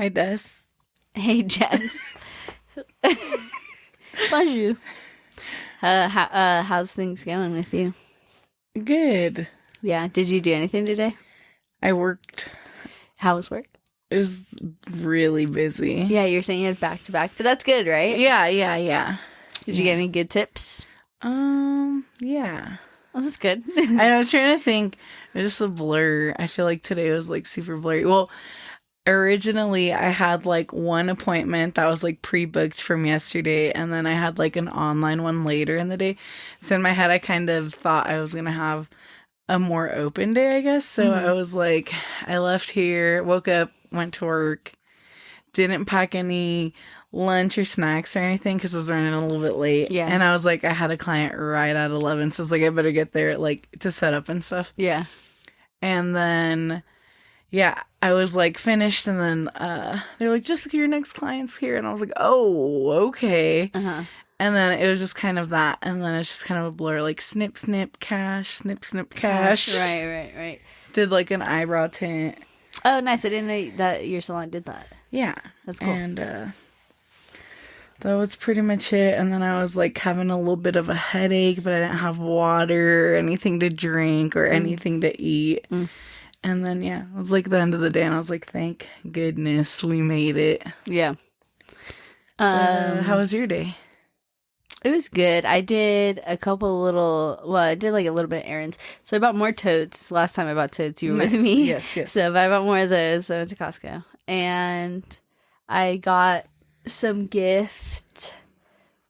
Hi, Des. Hey, Jess. Bonjour. How's things going with you? Good. Yeah. Did you do anything today? I worked. How was work? It was really busy. Yeah, you're saying you had back to back, but that's good, right? Yeah. Did you get any good tips? Yeah. Oh, that's good. I was trying to think. It was just a blur. I feel like today was like super blurry. Well, originally I had like one appointment that was like pre-booked from yesterday, and then I had like an online one later in the day. So in my head, I kind of thought I was going to have a more open day, I guess. So I was like, I left here, woke up, went to work, didn't pack any lunch or snacks or anything because I was running a little bit late. Yeah. And I was like, I had a client right at 11. So I was like, I better get there like to set up and stuff. Yeah. And then, yeah, I was like finished. And then they're like, just your next client's here. And I was like, oh, okay. Uh-huh. And then it was just kind of that. And then it's just kind of a blur, like snip, snip, cash, snip, snip, cash. Right. Did like an eyebrow tint. Oh, nice. I didn't know that your salon did that. Yeah. That's cool. And that was pretty much it. And then I was like having a little bit of a headache, but I didn't have water or anything to drink or anything to eat. And then, yeah, it was like the end of the day. And I was like, thank goodness we made it. Yeah. How was your day? It was good. I did a little bit of errands. So I bought more totes. Last time I bought totes, you were with me. Yes. So but I bought more of those. So I went to Costco. And I got some gift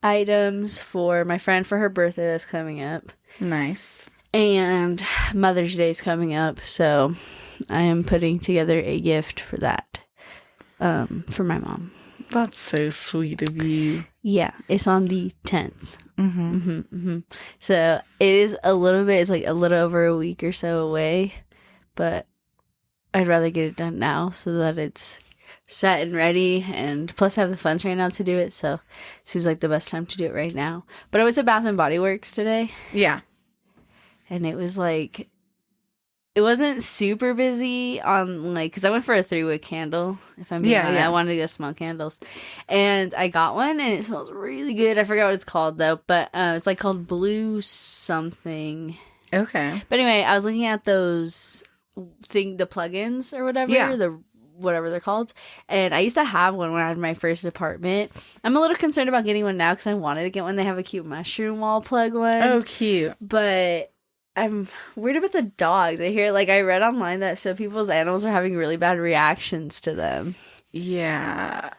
items for my friend for her birthday that's coming up. Nice. And Mother's Day is coming up. So I am putting together a gift for that for my mom. That's so sweet of you. Yeah, it's on the 10th. So it is a little bit, it's like a little over a week or so away, but I'd rather get it done now so that it's set and ready, and plus I have the funds right now to do it, so it seems like the best time to do it right now. But I went to Bath and Body Works today. Yeah. And it was like, it wasn't super busy on like, because I went for a 3-wick candle, if I'm being honest. I wanted to go smell candles. And I got one and it smells really good. I forgot what it's called though, but it's like called Blue something. Okay. But anyway, I was looking at those the plugins or whatever, whatever they're called. And I used to have one when I had my first apartment. I'm a little concerned about getting one now because I wanted to get one. They have a cute mushroom wall plug one. Oh, cute. But I'm weird about the dogs. I read online that some people's animals are having really bad reactions to them. Yeah.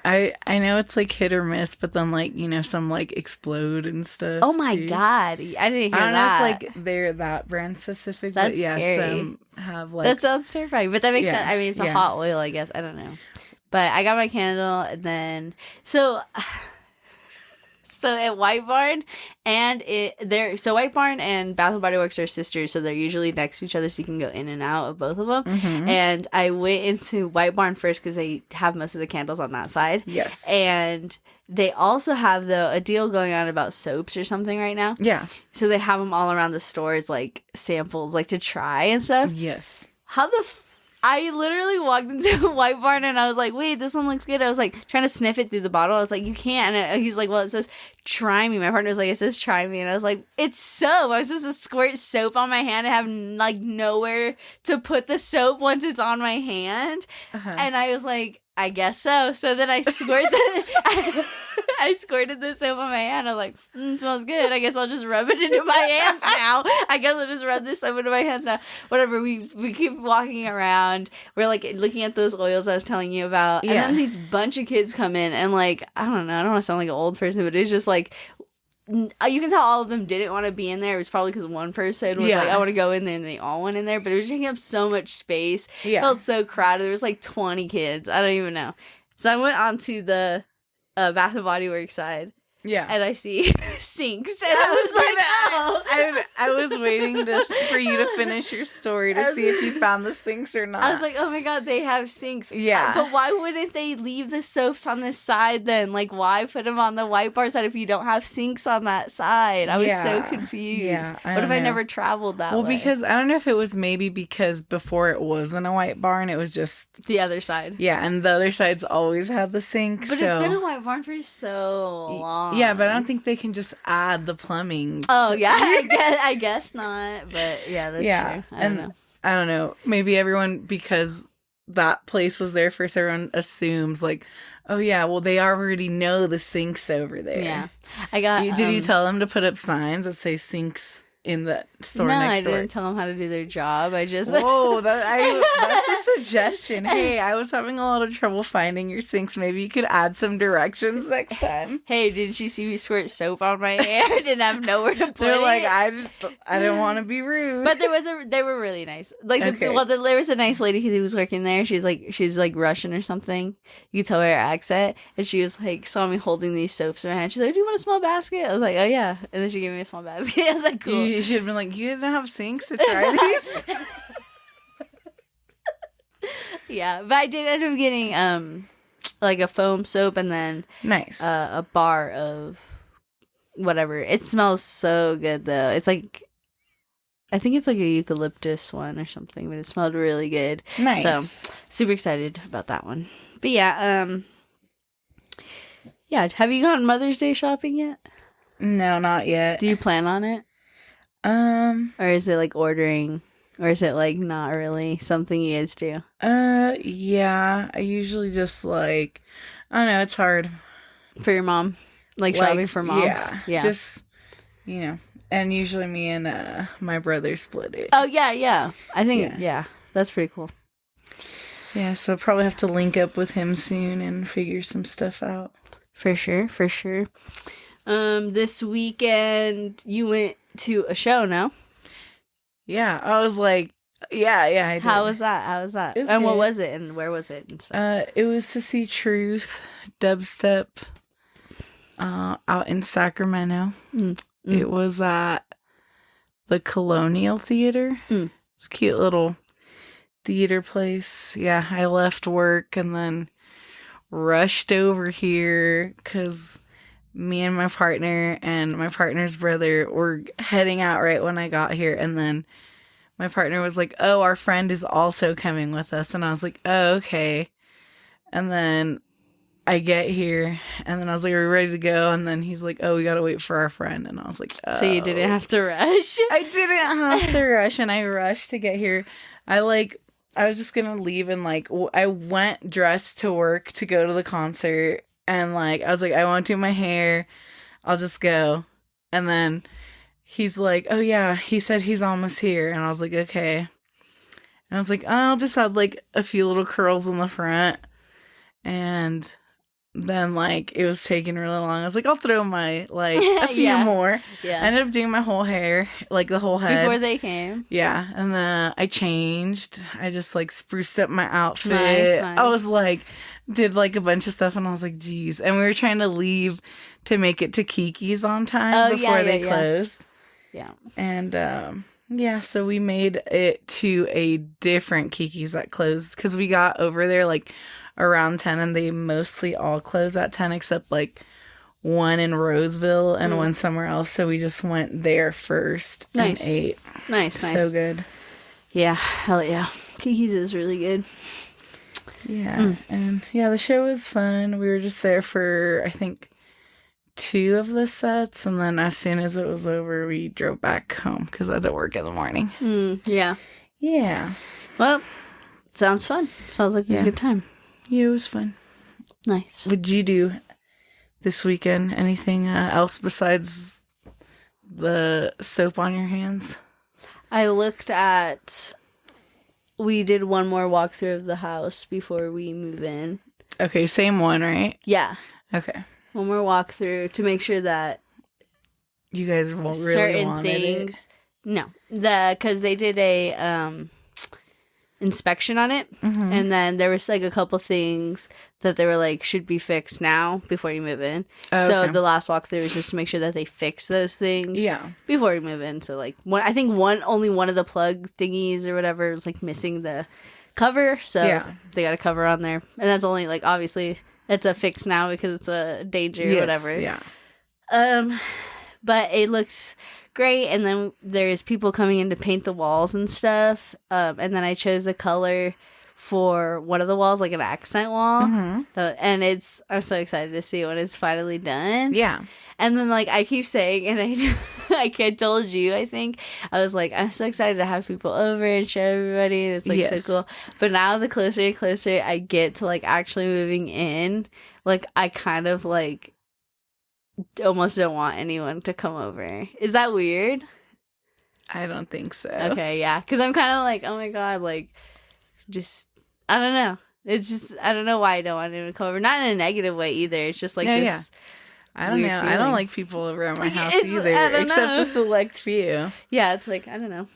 I know it's like hit or miss, but then like, some like explode and stuff. Oh my God. I didn't hear that. I don't know if like they're that brand specific, That's but yeah, scary. some have like. That sounds terrifying, but that makes sense. I mean, it's a hot oil, I guess. I don't know. But I got my candle and then, so at White Barn White Barn and Bath and Body Works are sisters, so they're usually next to each other, so you can go in and out of both of them. And I went into White Barn first because they have most of the candles on that side. Yes. And they also have a deal going on about soaps or something right now. Yeah. So they have them all around the stores, like samples, like to try and stuff. Yes. I literally walked into White Barn and I was like, wait, this one looks good. I was like trying to sniff it through the bottle. I was like, you can't. And he's like, well, it says try me. My partner was like, it says try me. And I was like, it's soap. I was supposed to squirt soap on my hand and have like nowhere to put the soap once it's on my hand. And I was like, I guess so. So then I squirted the soap on my hand. I was like, it smells good. I guess I'll just rub it into my hands now. I guess I'll just rub this soap into my hands now. Whatever. We keep walking around. We're like looking at those oils I was telling you about. And then these bunch of kids come in and like, I don't know. I don't want to sound like an old person, but it's just like, you can tell all of them didn't want to be in there. It was probably because one person was like, I want to go in there, and they all went in there, but it was taking up so much space. It felt so crowded. There was like 20 kids. I don't even know. So I went onto the Bath and Body Works side. Yeah. and I see sinks, and I was like, oh. I was waiting for you to finish your story to see if you found the sinks or not. I was like, oh my god, they have sinks. Yeah. But why wouldn't they leave the soaps on this side then? Like, why put them on the white bar side if you don't have sinks on that side? I was so confused. Yeah, What if I never traveled that way? Well, because I don't know if it was maybe because before it wasn't a white barn, it was just the other side. Yeah, and the other side's always had the sink. But it's been a white barn for so long. Yeah, but I don't think they can just add the plumbing. Oh, yeah. I guess not. But yeah, that's true. I don't know. Maybe everyone, because that place was there first, everyone assumes like, oh yeah, well they already know the sinks over there. Yeah. I got. Did you tell them to put up signs that say sinks in the store next door? No, I didn't tell them how to do their job. I just... Whoa, that's a suggestion. Hey, I was having a lot of trouble finding your sinks. Maybe you could add some directions next time. Hey, did she see me squirt soap on my hair? Didn't have nowhere to put They're it. like, I didn't want to be rude. But they were really nice. Like, there was a nice lady who was working there. She's like Russian or something. You could tell by her accent. And she was like, saw me holding these soaps in her hand. She's like, do you want a small basket? I was like, oh yeah. And then she gave me a small basket. I was like, cool. You should have been like, you guys don't have sinks to try these? Yeah, but I did end up getting like a foam soap and then nice a bar of whatever. It smells so good though. It's like, I think it's like a eucalyptus one or something, but it smelled really good. Nice. So super excited about that one. But yeah, have you gone Mother's Day shopping yet? No, not yet. Do you plan on it? Or is it like ordering, or is it like not really something you guys do? Yeah, I usually just like, I don't know, it's hard. For your mom? Like shopping for moms? Yeah. Just, and usually me and my brother split it. Oh, yeah. I think, yeah, that's pretty cool. Yeah, so I'll probably have to link up with him soon and figure some stuff out. For sure. This weekend you went to a show, no? Yeah, I was like, yeah, I did. How was that? It was and good. what was it? And where was it? And stuff? It was to see Truth dubstep out in Sacramento. It was at the Colonial Theater. It's a cute little theater place. Yeah, I left work and then rushed over here because me and my partner's brother were heading out right when I got here, and then my partner was like, oh, our friend is also coming with us, and I was like, oh, okay. And then I get here, and then I was like, are we ready to go? And then he's like, oh, we gotta wait for our friend. And I was like, oh. So you didn't have to rush? I didn't have to rush, and I rushed to get here. I was just gonna leave, and I went dressed to work to go to the concert. And I was like, I won't do my hair. I'll just go. And then he's like, oh yeah, he said he's almost here. And I was like, okay. And I was like, I'll just add a few little curls in the front. And then it was taking really long. I was like, I'll throw my a few more. Yeah. I ended up doing my whole hair, the whole head. Before they came. Yeah. And then I changed. I just spruced up my outfit. Nice. I was did a bunch of stuff, and I was like, geez. And we were trying to leave to make it to Kiki's on time before they closed. Yeah. And so we made it to a different Kiki's that closed because we got over there around 10, and they mostly all close at 10 except one in Roseville and one somewhere else. So we just went there first and ate. Nice. So good. Yeah, hell yeah. Kiki's is really good. Yeah, and the show was fun. We were just there for, I think, 2 of the sets, and then as soon as it was over, we drove back home because I had to work in the morning. Yeah. Yeah. Well, sounds fun. Sounds like a good time. Yeah, it was fun. Nice. What did you do this weekend? Anything else besides the soap on your hands? I looked at... We did one more walkthrough of the house before we move in. Okay, same one, right? Yeah. Okay. One more walkthrough to make sure that you guys won't really certain wanted things. It. No, because they did a inspection on it. And then there was like a couple things that they were like should be fixed now before you move in. So the last walkthrough was just to make sure that they fix those things before you move in. So like I think only one of the plug thingies or whatever was like missing the cover, so they got a cover on there, and that's only like obviously it's a fix now because it's a danger or whatever. But it looks great, and then there's people coming in to paint the walls and stuff, and then I chose a color for one of the walls, like an accent wall, and I'm so excited to see when it's finally done. And then like I keep saying, and I told you, I think I was like, I'm so excited to have people over and show everybody. It's like so cool. But now the closer and closer I get to like actually moving in, like I kind of like almost don't want anyone to come over. Is that weird? I don't think so. Okay, yeah, because I'm kind of like, oh my god, like just I don't know. It's just I don't know why I don't want anyone to come over. Not in a negative way either. It's just like this. I don't know. Feeling. I don't like people around my house either, except a select few. Yeah, it's like I don't know.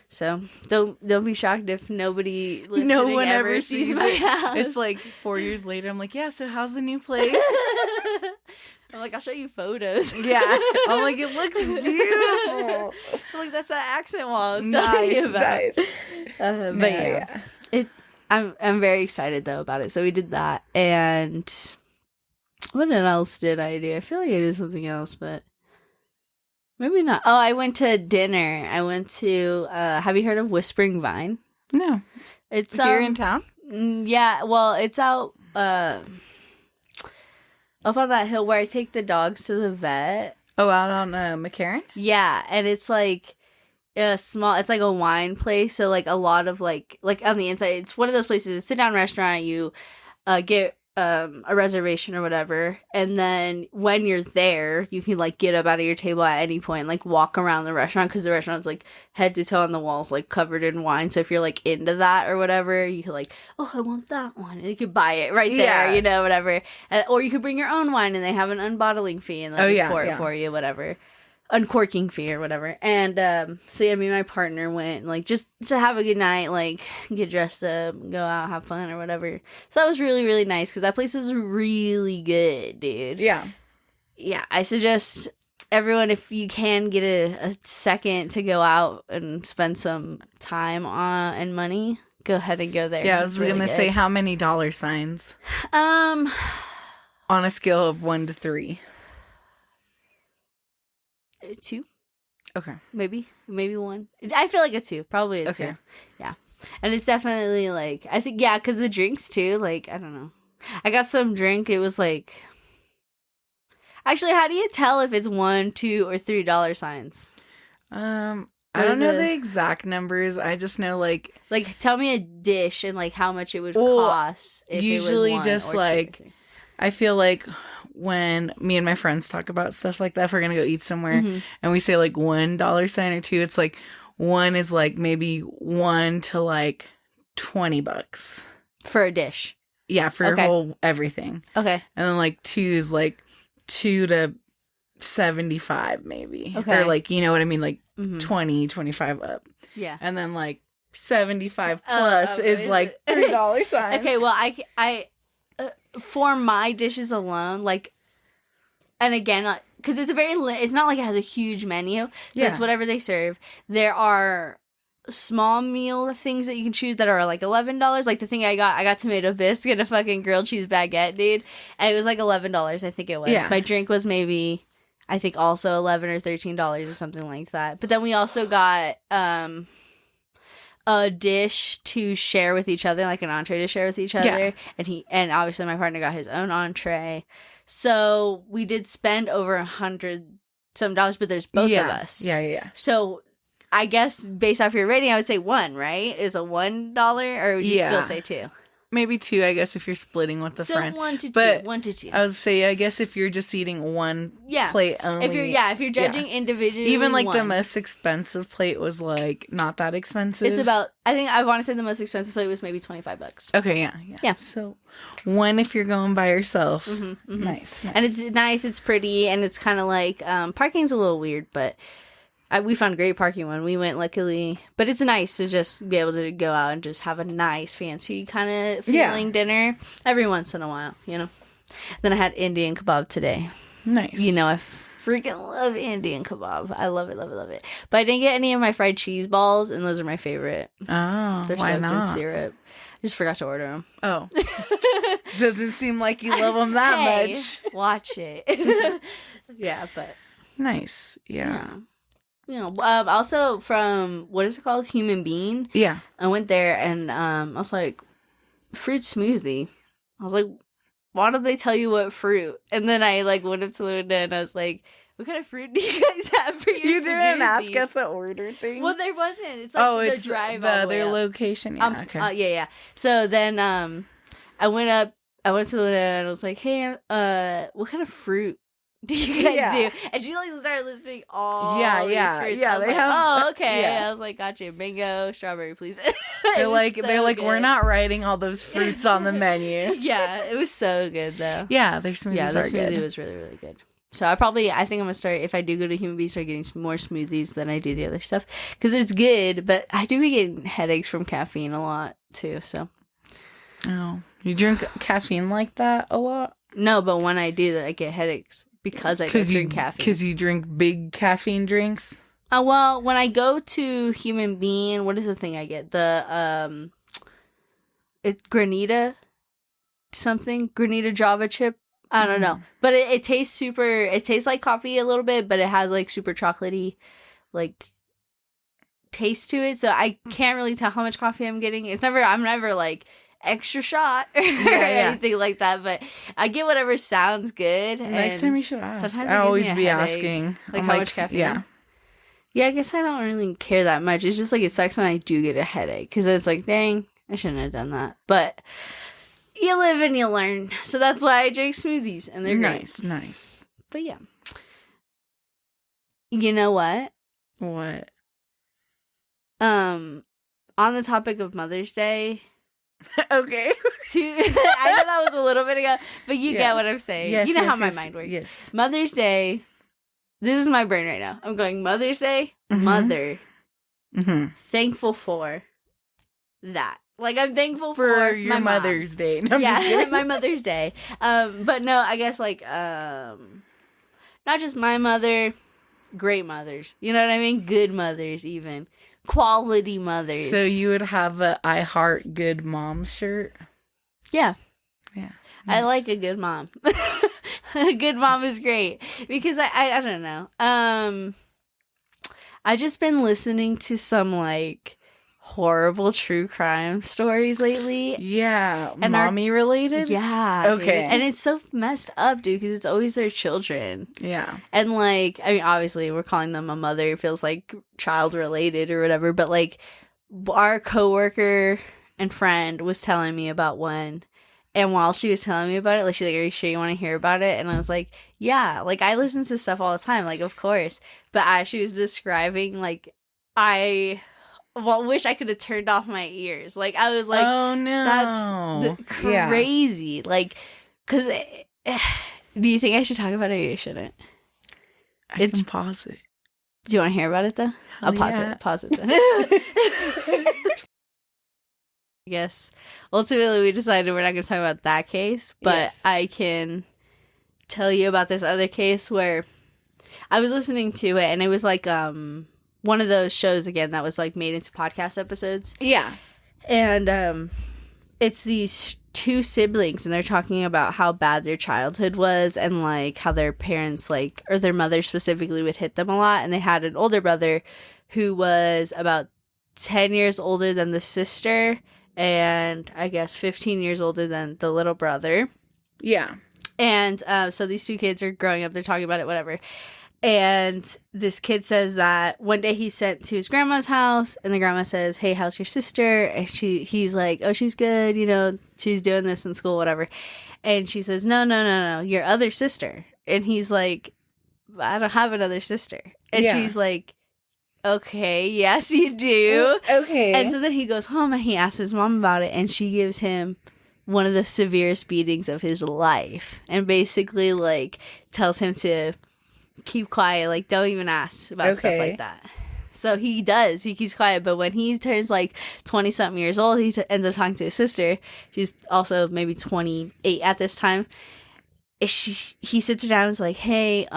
So don't be shocked if no one ever sees my house. It's like 4 years later. I'm like, yeah. So how's the new place? I'm like, I'll show you photos. Yeah, I'm like, it looks beautiful. I'm like, that's that accent wall I was telling you about. Nice. But yeah. I'm very excited though about it. So we did that, and what else did I do? I feel like I did something else, but maybe not. Oh, I went to dinner. I went to, have you heard of Whispering Vine? No. It's here in town? Yeah, well, it's out up on that hill where I take the dogs to the vet. Oh, out on McCarran? Yeah, and it's like it's like a wine place, so like a lot of like on the inside, it's one of those places, it's a sit down restaurant, you get a reservation or whatever, and then when you're there you can like get up out of your table at any point and like walk around the restaurant, because the restaurant's like head to toe on the walls like covered in wine, so if you're like into that or whatever, you could like, oh, I want that one, and you could buy it right there, you know, whatever, or you could bring your own wine and they have an unbottling fee and they'll just pour it for you, whatever, uncorking fee or whatever. And so yeah, me and my partner went like just to have a good night, like get dressed up, go out, have fun or whatever. So that was really, really nice because that place is really good, dude. Yeah, I suggest everyone, if you can get a second to go out and spend some time on and money, go ahead and go there. Yeah, I was really gonna say, how many dollar signs on a scale of 1 to 3? 2. Okay. Maybe 1. I feel like a 2. Probably a 2. Yeah. And it's definitely like, I think, yeah, because the drinks too, like, I don't know. I got some drink. It was like, actually, how do you tell if it's $1, $2, or $3 signs? I don't know the exact numbers. I just know like tell me a dish and like how much it would cost. If usually it was 1 just or like 2 or 3. I feel like when me and my friends talk about stuff like that, if we're gonna go eat somewhere and we say like $1 sign or 2, it's like 1 is like maybe 1 to like $20 for a dish. Yeah, for whole everything. Okay. And then like 2 is like 2 to 75 maybe. Okay. Or like, you know what I mean, like 20, 25 up. Yeah. And then like 75 plus is like $3 signs. Okay, well I for my dishes alone, like, and again, because it's it's not like it has a huge menu, so it's whatever they serve. There are small meal things that you can choose that are like $11. Like the thing I got tomato bisque and a fucking grilled cheese baguette, dude, and it was like $11. I think it was. Yeah. My drink was maybe, I think, also $11 or $13 or something like that. But then we also got a dish to share with each other, like an entree to share with each other, and obviously my partner got his own entree, so we did spend over $100 some, but there's both of us. So I guess based off your rating, I would say 1, right? Is a $1, or would you still say 2? Maybe 2, I guess, if you're splitting with the friend. So 1 to 2. But 1 to 2. I would say, I guess, if you're just eating one plate only. If you're judging individually, even like 1. the most expensive plate was like not that expensive. It's about, I want to say the most expensive plate was maybe $25. Okay, yeah. So 1 if you're going by yourself. Nice. And it's nice, it's pretty, and it's kind of like, parking's a little weird, but We found a great parking when we went, luckily. But it's nice to just be able to go out and just have a nice, fancy kind of feeling dinner every once in a while, you know. Then I had Indian kebab today. Nice. You know, I freaking love Indian kebab. I love it, love it, love it. But I didn't get any of my fried cheese balls, and those are my favorite. Oh, They're why soaked not? in syrup. I just forgot to order them. Oh. Doesn't seem like you love them that much. Watch it. Yeah, but. Nice. Yeah. You know, also from, what is it called? Human Bean. Yeah. I went there and I was like, fruit smoothie. I was like, why don't they tell you what fruit? And then I like went up to Linda and I was like, what kind of fruit do you guys have for your You didn't ask smoothies? us the order thing? Well, there wasn't. It's like it's the drive their location. Yeah, okay. yeah. So then I went to Linda and I was like, hey, what kind of fruit do you guys do? And she like started listing all these fruits. Yeah, I was they like, have. oh, okay. Yeah. I was like, gotcha. Mango, strawberry, please. They're like, good. we're not writing all those fruits on the menu. Yeah, it was so good though. Yeah, their smoothies their are smoothie good. was really, really good. So I think I'm gonna start, if I do go to Human Bean, start getting some more smoothies than I do the other stuff, because it's good. But I do be getting headaches from caffeine a lot too. So. Oh, you drink caffeine like that a lot? No, but when I do that, I get headaches because I don't drink caffeine. Because you drink big caffeine drinks? Well, when I go to Human Bean, what is the thing I get? The it's Granita something, Granita Java chip. I don't know, but it tastes super. It tastes like coffee a little bit, but it has like super chocolatey, like taste to it. So I can't really tell how much coffee I'm getting. I'm never like extra shot or anything like that, but I get whatever sounds good. Next time you should ask. Sometimes I always me a be headache. asking. Like I'm how much caffeine? Yeah, I guess I don't really care that much. It's just like it sucks when I do get a headache because it's like, dang, I shouldn't have done that. But you live and you learn. So that's why I drink smoothies, and they're great. Nice. But yeah. You know what? What? On the topic of Mother's Day. Okay. I know that was a little bit ago, but you get what I'm saying. Yes, you know how my mind works. Yes. Mother's Day. This is my brain right now. I'm going Mother's Day, mother. Mm-hmm. Thankful for that. Like, I'm thankful for your my Mother's Day. No, I'm just kidding. my Mother's Day. But no, I guess like not just my mother, great mothers. You know what I mean? Good mothers, even quality mothers. So you would have a I Heart Good Mom shirt? Yeah. Yeah. Nice. I like a good mom. A good mom is great because I don't know. I just been listening to some like horrible true crime stories lately. Yeah, and mommy related? Yeah. Okay. Dude. And it's so messed up, dude, because it's always their children. Yeah. And like, I mean, obviously we're calling them a mother. It feels like child related or whatever. But like our coworker and friend was telling me about one. And while she was telling me about it, like, she's like, are you sure you want to hear about it? And I was like, yeah. Like, I listen to stuff all the time. Like, of course. But as she was describing, like, I wish I could have turned off my ears. Like, I was like, oh, no. That's crazy. Yeah. Like, because do you think I should talk about it or you shouldn't? I can pause it. Do you want to hear about it, though? I'll pause it. Pause it. I guess ultimately we decided we're not going to talk about that case, but yes. I can tell you about this other case where I was listening to it, and it was like one of those shows again that was like made into podcast episodes. Yeah. And it's these two siblings, and they're talking about how bad their childhood was and like how their parents, like, or their mother specifically, would hit them a lot. And they had an older brother who was about 10 years older than the sister, and I guess 15 years older than the little brother. Yeah. And so these two kids are growing up. They're talking about it, whatever. And this kid says that one day he's sent to his grandma's house, and the grandma says, hey, how's your sister? And he's like, oh, she's good. You know, she's doing this in school, whatever. And she says, no, your other sister. And he's like, I don't have another sister. And she's like, okay, yes, you do. Okay. And so then he goes home and he asks his mom about it, and she gives him one of the severest beatings of his life, and basically like tells him to keep quiet. Like, don't even ask about stuff like that. So he does. He keeps quiet. But when he turns like 20-something years old, he ends up talking to his sister. She's also maybe 28 at this time. He sits her down and is like, hey,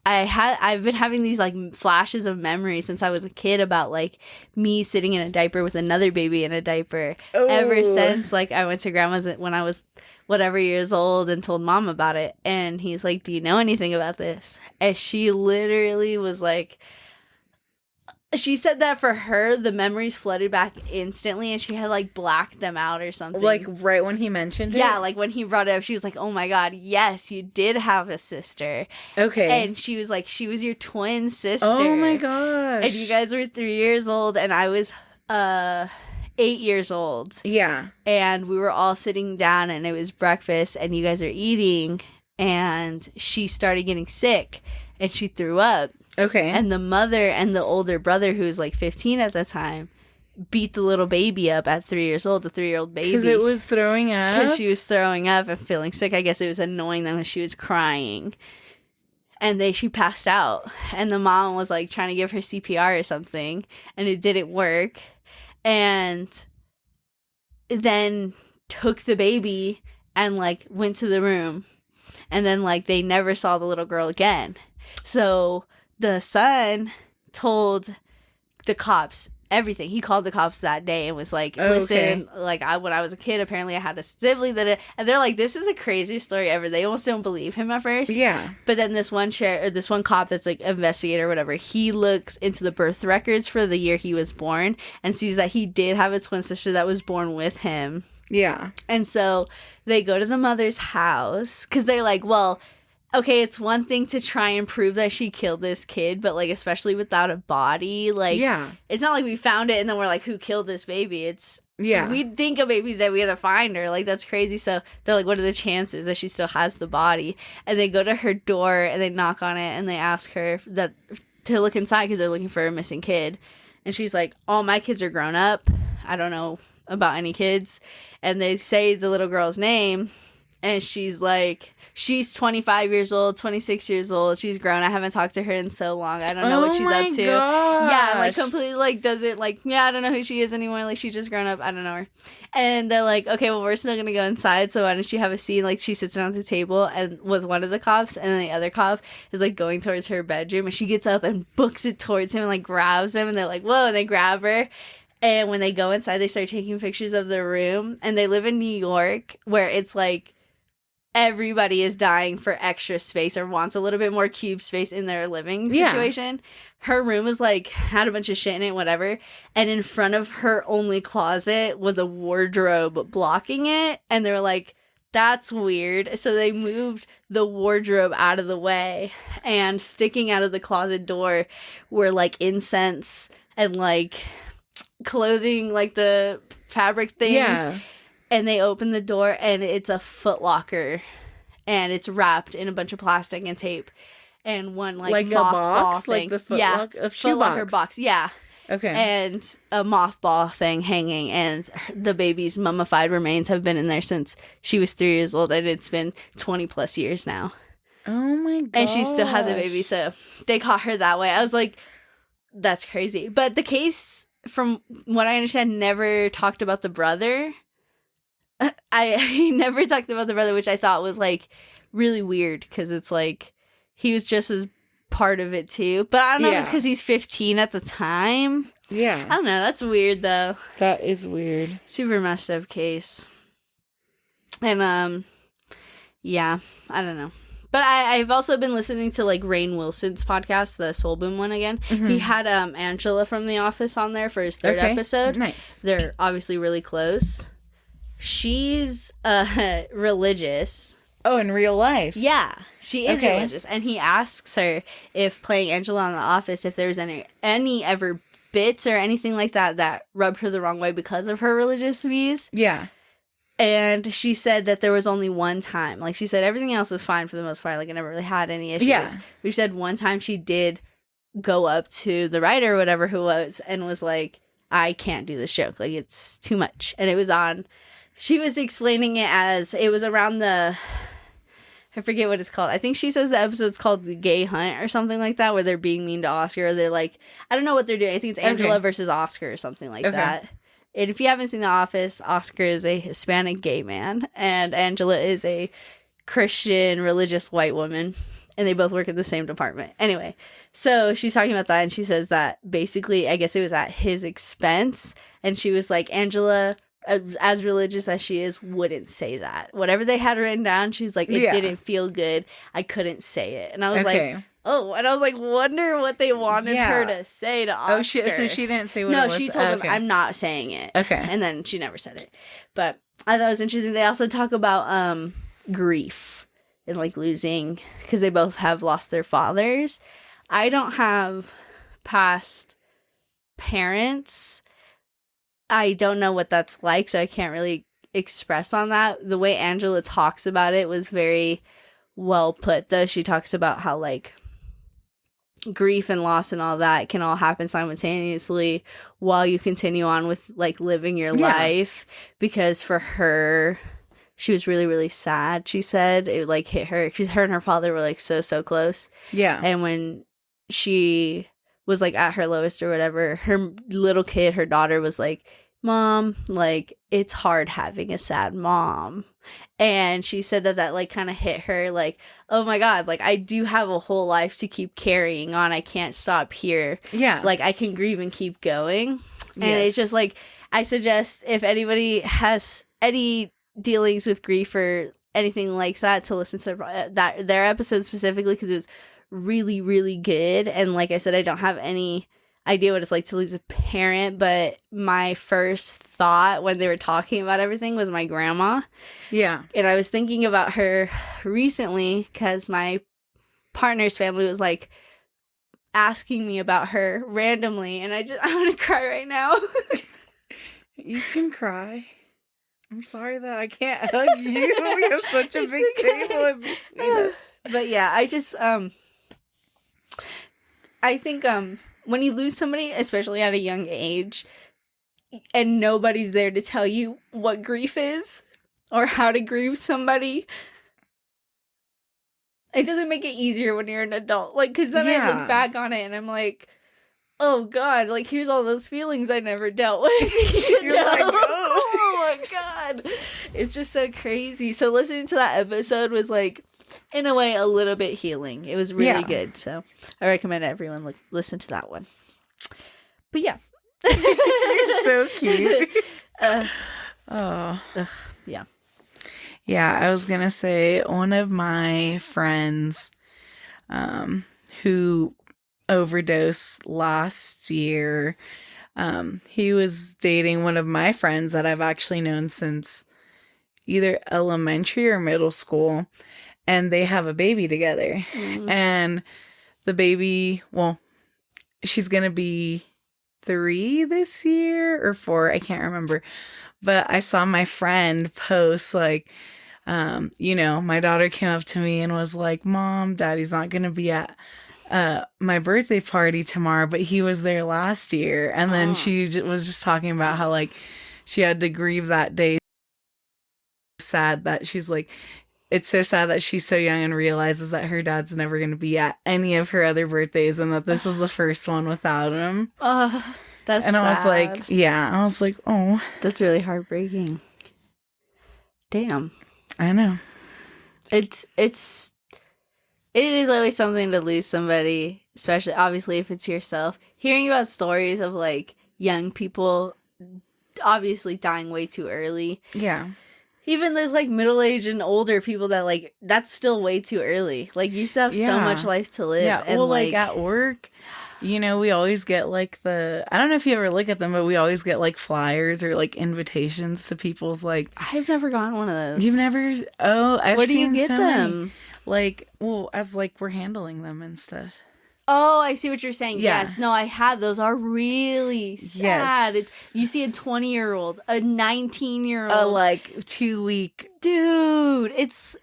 I've been having these like flashes of memory since I was a kid about like me sitting in a diaper with another baby in a diaper ever since like I went to grandma's when I was whatever years old and told mom about it. And he's like, do you know anything about this? And she literally was like, she said that for her, the memories flooded back instantly and she had like blacked them out or something. Like right when he mentioned it? Yeah, like when he brought it up, she was like, oh my God, yes, you did have a sister. Okay. And she was like, she was your twin sister. Oh my gosh. And you guys were 3 years old and I was 8 years old. Yeah. And we were all sitting down and it was breakfast and you guys are eating and she started getting sick and she threw up. Okay. And the mother and the older brother, who was like 15 at the time, beat the little baby up at 3 years old, the 3-year-old baby. Because it was throwing up? Because she was throwing up and feeling sick. I guess it was annoying them when she was crying. And she passed out. And the mom was like trying to give her CPR or something. And it didn't work. And then took the baby and like went to the room. And then like they never saw the little girl again. So the son told the cops everything. He called the cops that day and was like, listen, like when I was a kid, apparently I had a sibling and they're like, this is the craziest story ever. They almost don't believe him at first. Yeah. But then this one cop that's like investigator or whatever, he looks into the birth records for the year he was born and sees that he did have a twin sister that was born with him. Yeah. And so they go to the mother's house because they're like, well, okay, it's one thing to try and prove that she killed this kid, but like especially without a body, like it's not like we found it and then we're like, who killed this baby? It's we think a baby's dead, we have to find her. Like that's crazy. So they're like, what are the chances that she still has the body? And they go to her door and they knock on it and they ask her that to look inside because they're looking for a missing kid. And she's like, all my kids are grown up. I don't know about any kids. And they say the little girl's name. And she's like, she's 25 years old, 26 years old. She's grown. I haven't talked to her in so long. I don't know what she's up to. Gosh. Yeah, like completely like doesn't like, yeah, I don't know who she is anymore. Like she's just grown up. I don't know her. And they're like, okay, well, we're still going to go inside. So why don't you have a scene? Like she sits down at the table and with one of the cops and then the other cop is like going towards her bedroom and she gets up and books it towards him and like grabs him and they're like, whoa, and they grab her. And when they go inside, they start taking pictures of the room and they live in New York where it's like, everybody is dying for extra space or wants a little bit more cube space in their living situation. Her room is like had a bunch of shit in it, whatever. And in front of her only closet was a wardrobe blocking it. And they're like, that's weird. So they moved the wardrobe out of the way and sticking out of the closet door were like incense and like clothing, like the fabric things. Yeah. And they open the door, and it's a Foot Locker, and it's wrapped in a bunch of plastic and tape, and one like a box, thing. Like the Foot Locker, a shoe Foot Locker box, yeah. Okay. And a mothball thing hanging, and the baby's mummified remains have been in there since she was 3 years old, and it's been 20 plus years now. Oh my god! And she still had the baby, so they caught her that way. I was like, that's crazy. But the case, from what I understand, never talked about the brother. He never talked about the brother, which I thought was like really weird because it's like he was just as part of it too. But I don't know if it's because he's 15 at the time. Yeah. I don't know. That's weird though. That is weird. Super messed up case. And yeah, I don't know. But I've also been listening to like Rainn Wilson's podcast, the Soul Boom one again. Mm-hmm. He had Angela from The Office on there for his third episode. Nice. They're obviously really close. She's religious. Oh, in real life? Yeah, she is religious. And he asks her if playing Angela on The Office, if there's any ever bits or anything like that rubbed her the wrong way because of her religious views. Yeah. And she said that there was only one time. Like, she said everything else was fine for the most part. Like, I never really had any issues. Yeah. She said one time she did go up to the writer or whatever who was and was like, I can't do this joke. Like, it's too much. And it was on... She was explaining it as it was around I forget what it's called. I think she says the episode's called The Gay Hunt or something like that, where they're being mean to Oscar. Or they're like, I don't know what they're doing. I think it's Angela versus Oscar or something like that. And if you haven't seen The Office, Oscar is a Hispanic gay man, and Angela is a Christian religious white woman, and they both work in the same department. Anyway, so she's talking about that, and she says that basically, I guess it was at his expense, and she was like, Angela, as religious as she is, wouldn't say that. Whatever they had written down, she's like, it didn't feel good. I couldn't say it. And I was like, oh, and I was like, wonder what they wanted her to say to Oscar. Oh, so she didn't say what it was? No, she told him, I'm not saying it. Okay. And then she never said it. But I thought it was interesting. They also talk about grief and like losing, because they both have lost their fathers. I don't have past parents. I don't know what that's like, so I can't really express on that. The way Angela talks about it was very well put, though. She talks about how, like, grief and loss and all that can all happen simultaneously while you continue on with, like, living your life. Because for her, she was really, really sad, she said. It, like, hit her. Because her and her father were, like, so close. Yeah. And when she was like at her lowest or whatever, her little kid, her daughter, was like, Mom, like, it's hard having a sad mom. And she said that like kind of hit her, like, oh my God, like, I do have a whole life to keep carrying on. I can't stop here. Yeah. Like, I can grieve and keep going. And it's just like, I suggest if anybody has any dealings with grief or anything like that, to listen to their episode specifically, because it was really, really good. And like I said, I don't have any idea what it's like to lose a parent, but my first thought when they were talking about everything was my grandma. Yeah. And I was thinking about her recently because my partner's family was like asking me about her randomly, and I want to cry right now. You can cry. I'm sorry that I can't hug you. We have such a big table in between us. But yeah, I think when you lose somebody, especially at a young age, and nobody's there to tell you what grief is or how to grieve somebody, it doesn't make it easier when you're an adult. Like, because then I look back on it and I'm like, oh God, like, here's all those feelings I never dealt with. You're like, oh my God. It's just so crazy. So listening to that episode was like, in a way, a little bit healing. It was really good. So I recommend everyone listen to that one. But yeah. You're so cute. Yeah. Yeah, I was going to say one of my friends who overdosed last year, he was dating one of my friends that I've actually known since either elementary or middle school. And they have a baby together. Mm-hmm. And the baby, well, she's going to be 3 this year or 4. I can't remember. But I saw my friend post, like, my daughter came up to me and was like, Mom, Daddy's not going to be at my birthday party tomorrow, but he was there last year. And then she was just talking about how, like, she had to grieve that day. Sad that she's like, it's so sad that she's so young and realizes that her dad's never going to be at any of her other birthdays and that this was the first one without him. That's and I was like, oh. That's really heartbreaking. Damn. I know. It is always something to lose somebody, especially, obviously, if it's yourself. Hearing about stories of, like, young people obviously dying way too early. Yeah. Even there's, like, middle-aged and older people that, like, that's still way too early. Like, you still have so much life to live. Yeah, and well, like, at work, we always get, like, I don't know if you ever look at them, but we always get, like, flyers or, like, invitations to people's, like... I've never gotten one of those. You've never... Oh, I've Where do seen you get them? Many, like, well, as, like, we're handling them and stuff. Oh, I see what you're saying. Yeah. Yes. No, I had those. Are really sad. Yes. You see a 20-year-old, a 19-year-old. Like, 2-week. Dude, it's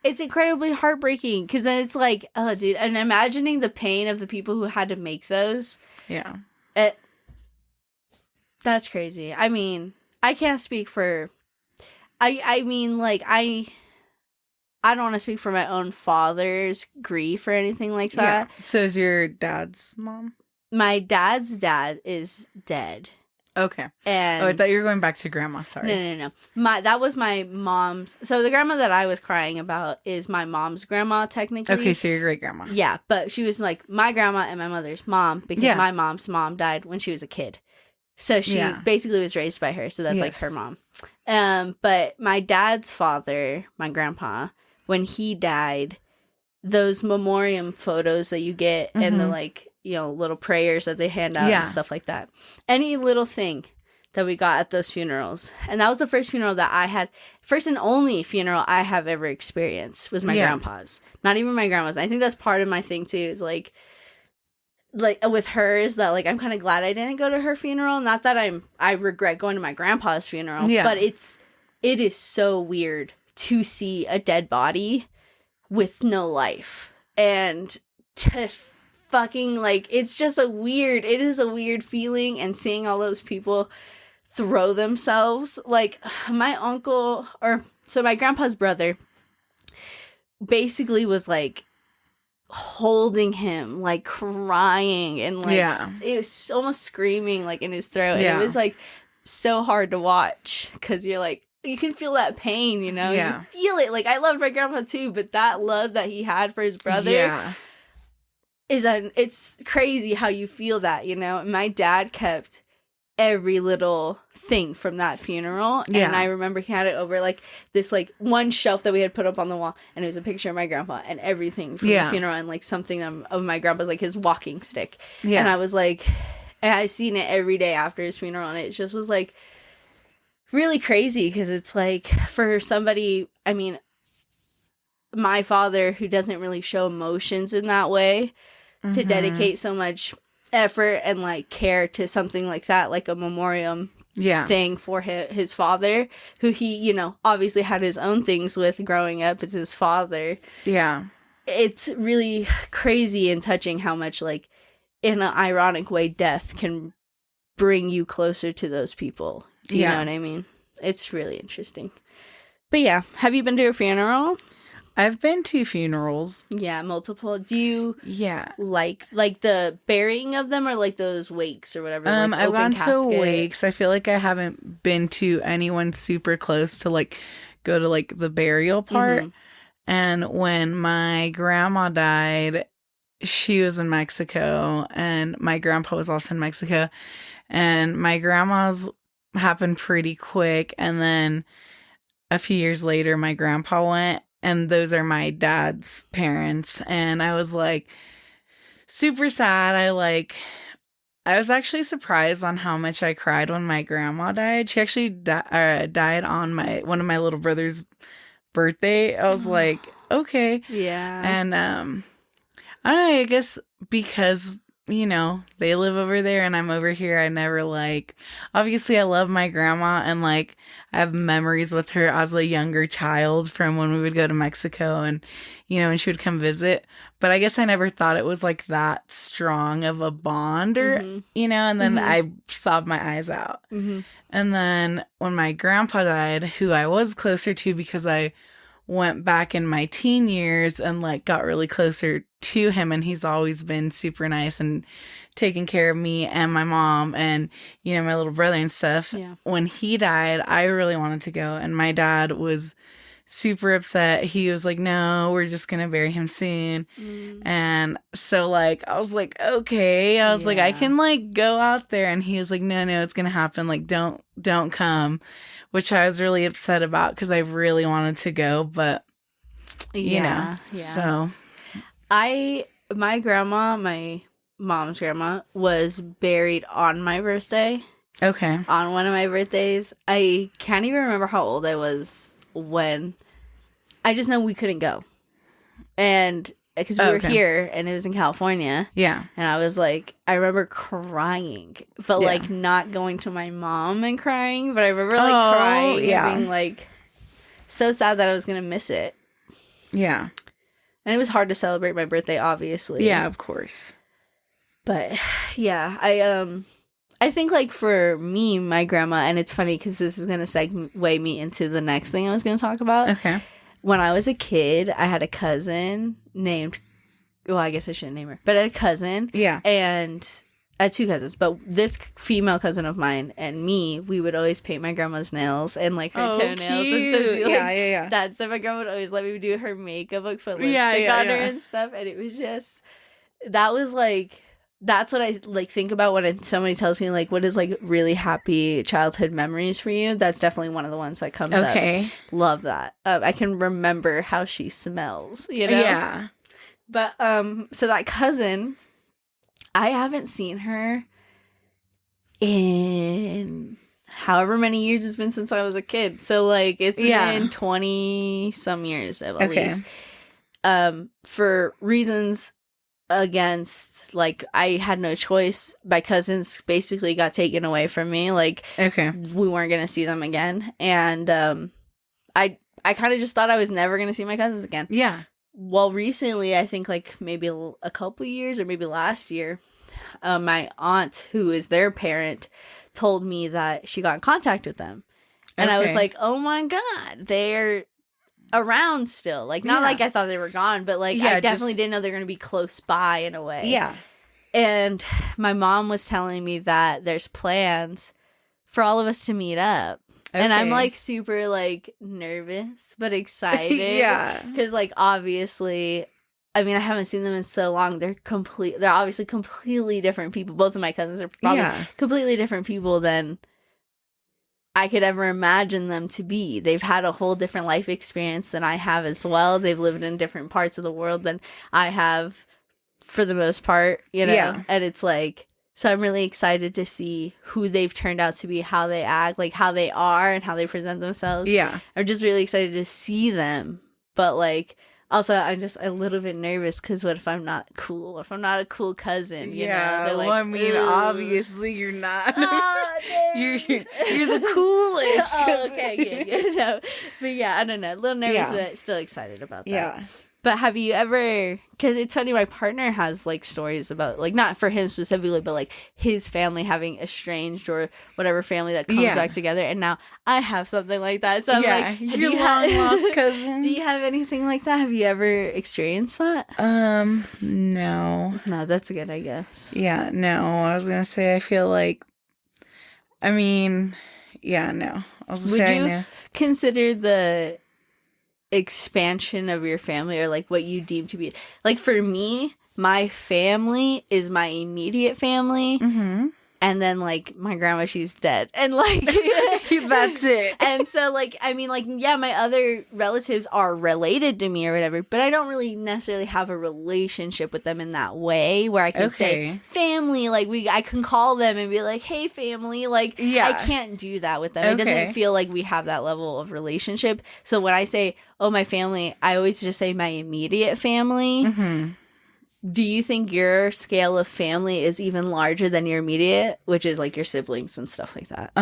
incredibly heartbreaking. Because then it's like, oh, dude. And imagining the pain of the people who had to make those. Yeah. That's crazy. I mean, I can't speak for... I mean, like, I don't want to speak for my own father's grief or anything like that. Yeah. So is your dad's mom? My dad's dad is dead. Okay. And I thought you were going back to grandma. Sorry. No. That was my mom's. So the grandma that I was crying about is my mom's grandma, technically. Okay, so your great grandma. Yeah, but she was like my grandma and my mother's mom because my mom's mom died when she was a kid. So she basically was raised by her. So that's like her mom. But my dad's father, my grandpa, when he died, those memoriam photos that you get and the like, you know, little prayers that they hand out and stuff like that. Any little thing that we got at those funerals. And that was the first funeral that I had, first and only funeral I have ever experienced was my grandpa's. Not even my grandma's. I think that's part of my thing too, is like with hers that like I'm kind of glad I didn't go to her funeral. Not that I regret going to my grandpa's funeral, but it is so weird to see a dead body with no life and to fucking like it is a weird feeling, and seeing all those people throw themselves, like my grandpa's brother basically was like holding him, like crying and like it was almost screaming like in his throat, and it was like so hard to watch because you're like, you can feel that pain, you know? You feel it. Like, I loved my grandpa too, but that love that he had for his brother it's crazy how you feel that, you know? And my dad kept every little thing from that funeral. And I remember he had it over, like, this, like, one shelf that we had put up on the wall, and it was a picture of my grandpa and everything from the funeral, and, like, something of my grandpa's, like, his walking stick. And I was, like... And I seen it every day after his funeral, and it just was, like... really crazy, because it's like for somebody, I mean, my father, who doesn't really show emotions in that way, to dedicate so much effort and like care to something like that, like a memoriam thing for his father, who he, you know, obviously had his own things with growing up. It's his father. Yeah. It's really crazy and touching how much, like, in an ironic way, death can bring you closer to those people. Do you know what I mean? It's really interesting. But yeah, have you been to a funeral? I've been to funerals. Yeah, multiple. Do you like the burying of them, or like those wakes or whatever? Like I've gone to wakes. I feel like I haven't been to anyone super close to like go to like the burial part. And when my grandma died, she was in Mexico, and my grandpa was also in Mexico, and my grandma's happened pretty quick, and then a few years later my grandpa went, and those are my dad's parents, and I was like super sad. I was actually surprised on how much I cried when my grandma died. She actually died on one of my little brother's birthday. I was like, okay. And I don't know, I guess because, you know, they live over there and I'm over here, I never like, obviously I love my grandma, and like I have memories with her as a younger child from when we would go to Mexico, and, you know, when she would come visit, but I guess I never thought it was like that strong of a bond, or, you know, and then I sobbed my eyes out. And then when my grandpa died, who I was closer to because I went back in my teen years and like got really closer to him, and he's always been super nice and taking care of me and my mom and, you know, my little brother and stuff. When he died, I really wanted to go, and my dad was super upset. He was like, no, we're just gonna bury him soon. And so like I was like, okay, I was like, I can like go out there, and he was like, no, it's gonna happen, like don't come, which I was really upset about because I really wanted to go, but you know. So my grandma, my mom's grandma, was buried on my birthday. Okay. On one of my birthdays. I can't even remember how old I was when. I just know we couldn't go. And because we were here and it was in California. Yeah. And I was like, I remember crying, but like not going to my mom and crying, but I remember like crying and being like so sad that I was going to miss it. Yeah. And it was hard to celebrate my birthday, obviously. Yeah, of course. But yeah, I think like for me, my grandma, and it's funny because this is going to segue me into the next thing I was going to talk about. Okay. when I was a kid, I had a cousin named, well, I guess I shouldn't name her, but I had a cousin. Yeah. And I had two cousins, but this female cousin of mine and me, we would always paint my grandma's nails and like her toenails cute. and stuff. Like, Yeah. that stuff. My grandma would always let me do her makeup, like put lipstick on her and stuff. And it was just, that was like, that's what I like think about when somebody tells me like what is like really happy childhood memories for you. That's definitely one of the ones that comes up. Love that. I can remember how she smells, you know? Yeah. But so that cousin, I haven't seen her in however many years it's been since I was a kid. So like it's been 20 some years at least. For reasons against, like, I had no choice. My cousins basically got taken away from me. Like, we weren't gonna see them again, and I kind of just thought I was never gonna see my cousins again. Yeah. Well, recently, I think like maybe a couple years or maybe last year, my aunt, who is their parent, told me that she got in contact with them, and I was like, oh my god, they're around still. Like, not like I thought they were gone, but like I definitely didn't know they're gonna be close by in a way. Yeah. And my mom was telling me that there's plans for all of us to meet up. And I'm like super like nervous but excited. Yeah. Because like obviously, I mean, I haven't seen them in so long. They're obviously completely different people. Both of my cousins are probably completely different people than I could ever imagine them to be. They've had a whole different life experience than I have as well. They've lived in different parts of the world than I have for the most part, you know? Yeah. And it's like, so I'm really excited to see who they've turned out to be, how they act, like how they are and how they present themselves. Yeah. I'm just really excited to see them. But like, also, I'm just a little bit nervous because what if I'm not cool? If I'm not a cool cousin, you know? They're like, well, I mean, obviously you're not. Oh, you're the coolest. Oh, okay, good. No. But yeah, I don't know. A little nervous, but still excited about that. Yeah. But have you ever, because it's funny, my partner has like stories about, like, not for him specifically, but like his family having estranged or whatever family that comes back together. And now I have something like that. So I'm like, your long lost cousins. Do you have anything like that? Have you ever experienced that? No. No, that's good, I guess. Yeah, no. I was going to say, I feel like, I mean, yeah, no. Would you consider the expansion of your family or like what you deem to be, like, for me, my family is my immediate family, and then like my grandma, she's dead, and like that's it. And so like, I mean, like, yeah, my other relatives are related to me or whatever, but I don't really necessarily have a relationship with them in that way where I can say family, like I can call them and be like, hey family, like I can't do that with them. It doesn't feel like we have that level of relationship. So when I say, oh, my family, I always just say my immediate family. Do you think your scale of family is even larger than your immediate, which is like your siblings and stuff like that?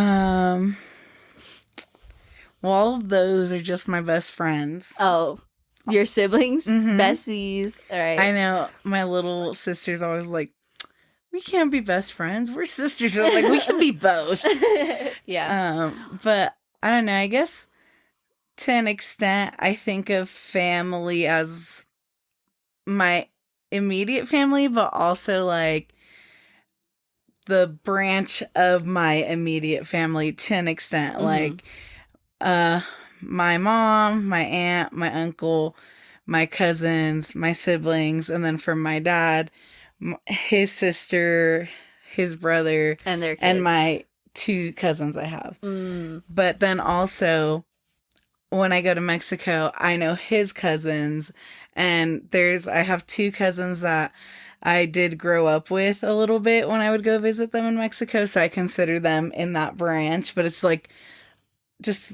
Well, all of those are just my best friends. Oh, your siblings? Besties. All right. I know. My little sister's always like, we can't be best friends. We're sisters. So like, we can be both. Yeah. But I don't know. I guess to an extent, I think of family as my immediate family, but also like the branch of my immediate family to an extent. Like my mom, my aunt, my uncle, my cousins, my siblings, and then from my dad, his sister, his brother, and their kids, and my two cousins I have. But then also when I go to Mexico, I know his cousins, and I have two cousins that I did grow up with a little bit when I would go visit them in Mexico, so I consider them in that branch, but it's like just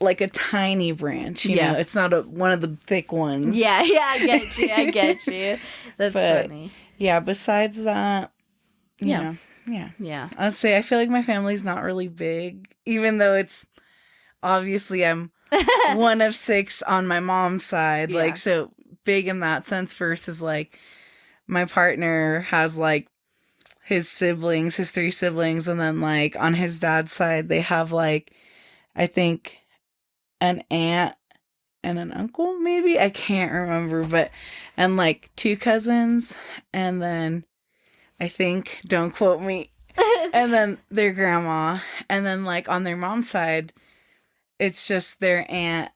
like a tiny branch, you know? It's not one of the thick ones. Yeah, I get you. That's funny. Yeah, besides that, yeah. I'll say I feel like my family's not really big, even though it's obviously I'm one of six on my mom's side, like, so big in that sense versus like my partner has like his siblings, his three siblings, and then like on his dad's side they have like, I think, an aunt and an uncle, maybe? I can't remember, but, and like 2 cousins, and then I think, don't quote me, and then their grandma, and then like on their mom's side, it's just their aunt,